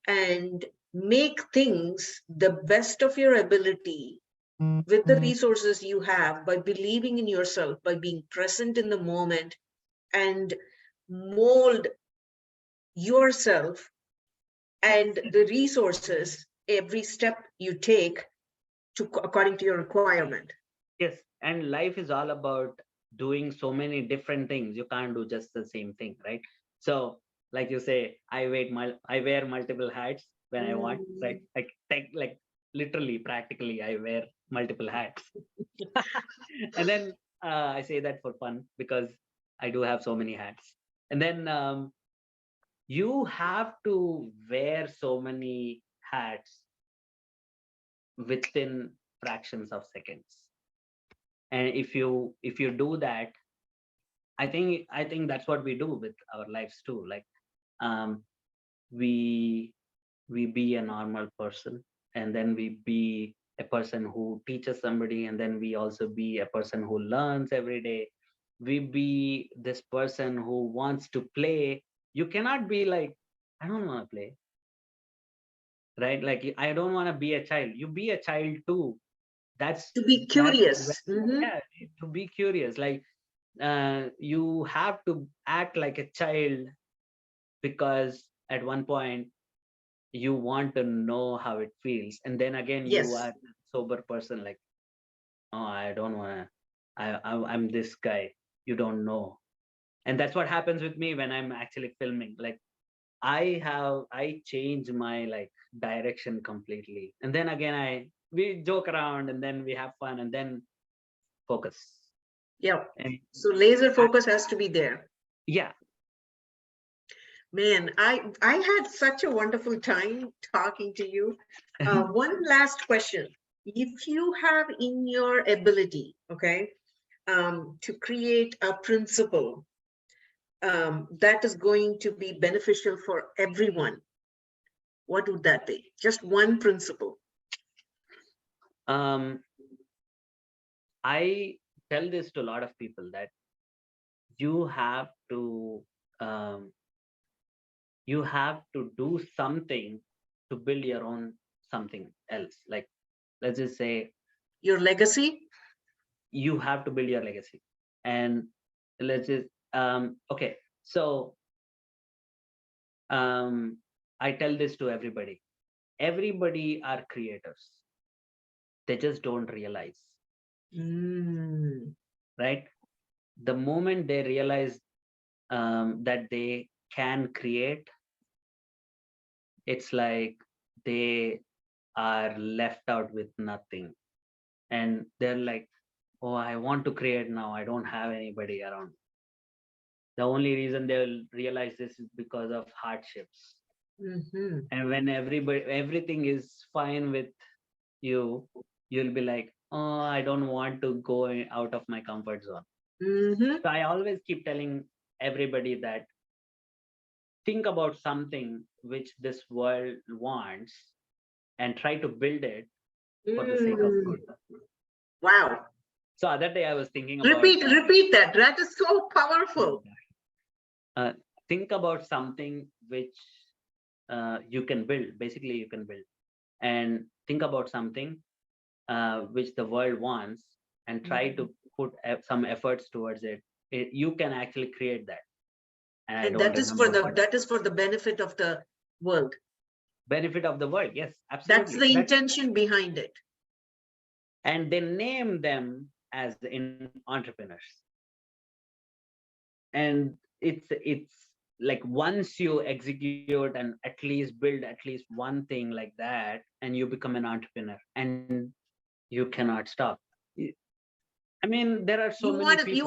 and make things the best of your ability with the resources you have, by believing in yourself, by being present in the moment, and mold yourself and the resources every step you take to according to your requirement. Yes, and life is all about doing so many different things. You can't do just the same thing, right? So, like you say, I wear multiple hats when I want, right? Mm. Like literally, practically, I wear multiple hats, and then I say that for fun because I do have so many hats. And then you have to wear so many hats within fractions of seconds. And if you do that, I think that's what we do with our lives too. Like um, we we be a normal person, and then we be a person who teaches somebody, and then we also be a person who learns every day. We be this person who wants to play. You cannot be like, I don't want to play, right? Like I don't want to be a child. You be a child too. That's To be that's curious. Mhm. yeah, to be curious. Like you have to act like a child because at one point you want to know how it feels, and then again you are Yes. a sober person, like, oh, I don't want to, I'm this guy, you don't know. And that's what happens with me when I'm actually filming. Like I change my like direction completely, and then again we joke around, and then we have fun, and then focus. Yeah. And So laser I, focus has to be there. yeah. Man, I had such a wonderful time talking to you. One last question. If you have in your ability, okay, to create a principle that is going to be beneficial for everyone, what would that be? Just one principle. um I tell this to a lot of people that you have to um, you have to do something to build your own something else. Like let's just say Your legacy? you have to build your legacy, and let's just okay. So I tell this to everybody. Everybody are creators. They just don't realize, Mm. right? The moment they realize that they can create, it's like they are left out with nothing, and they're like, oh, I want to create now, I don't have anybody around. the only reason they'll realize this is because of hardships. Mm-hmm. And when everything is fine with you, you'll be like, oh, I don't want to go out of my comfort zone. Mm-hmm. So I always keep telling everybody that think about something which this world wants and try to build it for the sake of good. Wow. So other day I was thinking about Repeat that. That is so powerful. uh, think about something which you can build. Basically, you can build, and think about something which the world wants, and try to put some efforts towards it. You can actually create that. And I And don't remember what that is for the benefit of the world. benefit of the world. Yes, That's absolutely. the intention behind it. And they name them as in entrepreneurs. And it's like once you execute and at least build at least one thing like that, and you become an entrepreneur, and you cannot stop. I mean, there are so many people. You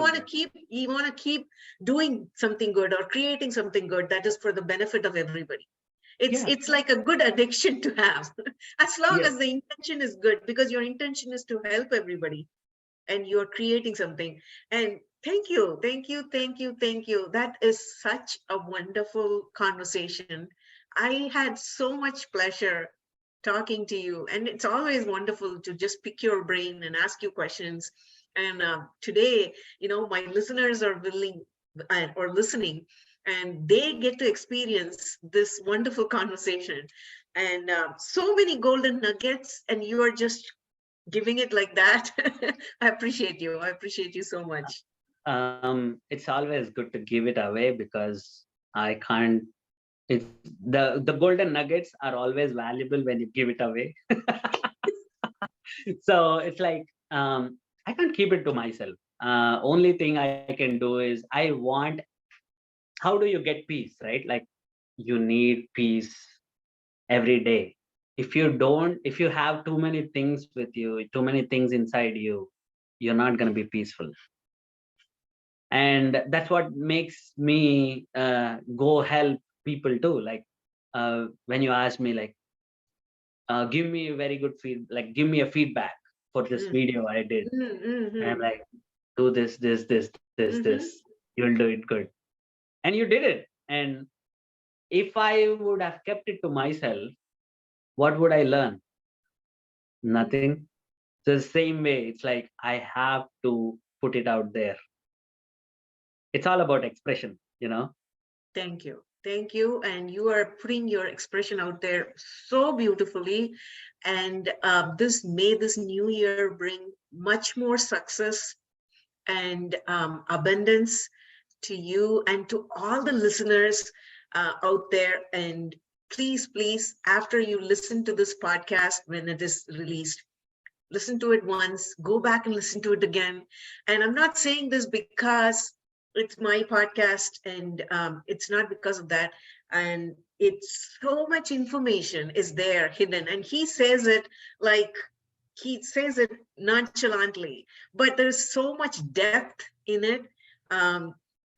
want to keep doing something good or creating something good that is for the benefit of everybody. It's like a good addiction to have, as long Yes. as the intention is good, because your intention is to help everybody and you're creating something. And thank you. That is such a wonderful conversation. I had so much pleasure talking to you, and it's always wonderful to just pick your brain and ask you questions. And today, my listeners are willing or listening, and they get to experience this wonderful conversation and so many golden nuggets, and you are just giving it like that. I appreciate you so much. It's always good to give it away, because I can't. It's the golden nuggets are always valuable when you give it away. So it's like, I can't keep it to myself. Only thing I can do is I want. How do you get peace, right? Like, you need peace every day. If you have too many things with you, too many things inside you, you're not going to be peaceful. And that's what makes me go help people too. Like, when you ask me, like, give me a very good give me a feedback for this video I did. And I'm like, do this, you'll do it good. And you did it. And if I would have kept it to myself, what would I learn? Nothing. The same way, it's like I have to put it out there. It's all about expression. Thank you. And you are putting your expression out there so beautifully. And this new year bring much more success and abundance to you and to all the listeners out there. And please, after you listen to this podcast, when it is released, listen to it once, go back and listen to it again. And I'm not saying this because it's my podcast, and it's not because of that. And it's so much information is there hidden, and he says it nonchalantly, but there's so much depth in it.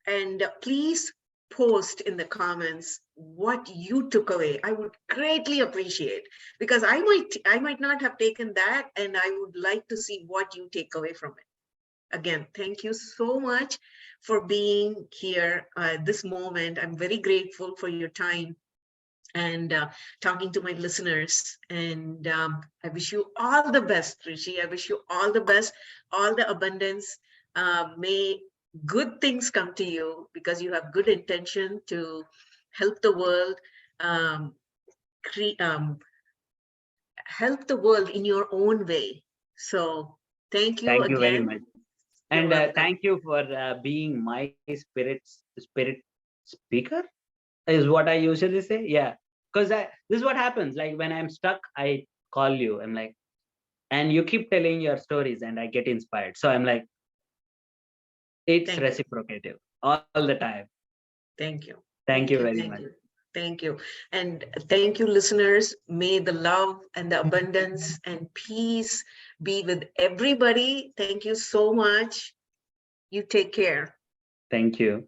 And please post in the comments what you took away. I would greatly appreciate, because I might not have taken that, and I would like to see what you take away from it. Again, thank you so much for being here this moment. I'm very grateful for your time and talking to my listeners. And I wish you all the best, Rishi. I wish you all the best, all the abundance. May good things come to you, because you have good intention to help the world, um, help the world in your own way. So thank you Thank you very again. much. You're And welcome. thank you for being my spirit speaker, is what I usually say. Yeah. Because this is what happens. Like, when I'm stuck, I call you. I'm like, and you keep telling your stories, and I get inspired. So I'm like, it's Thank you. reciprocative all the time. Thank you. Thank you Thank you. very Thank much. you. Thank you. And thank you, listeners. May the love and the abundance and peace be with everybody. Thank you so much. You take care. Thank you.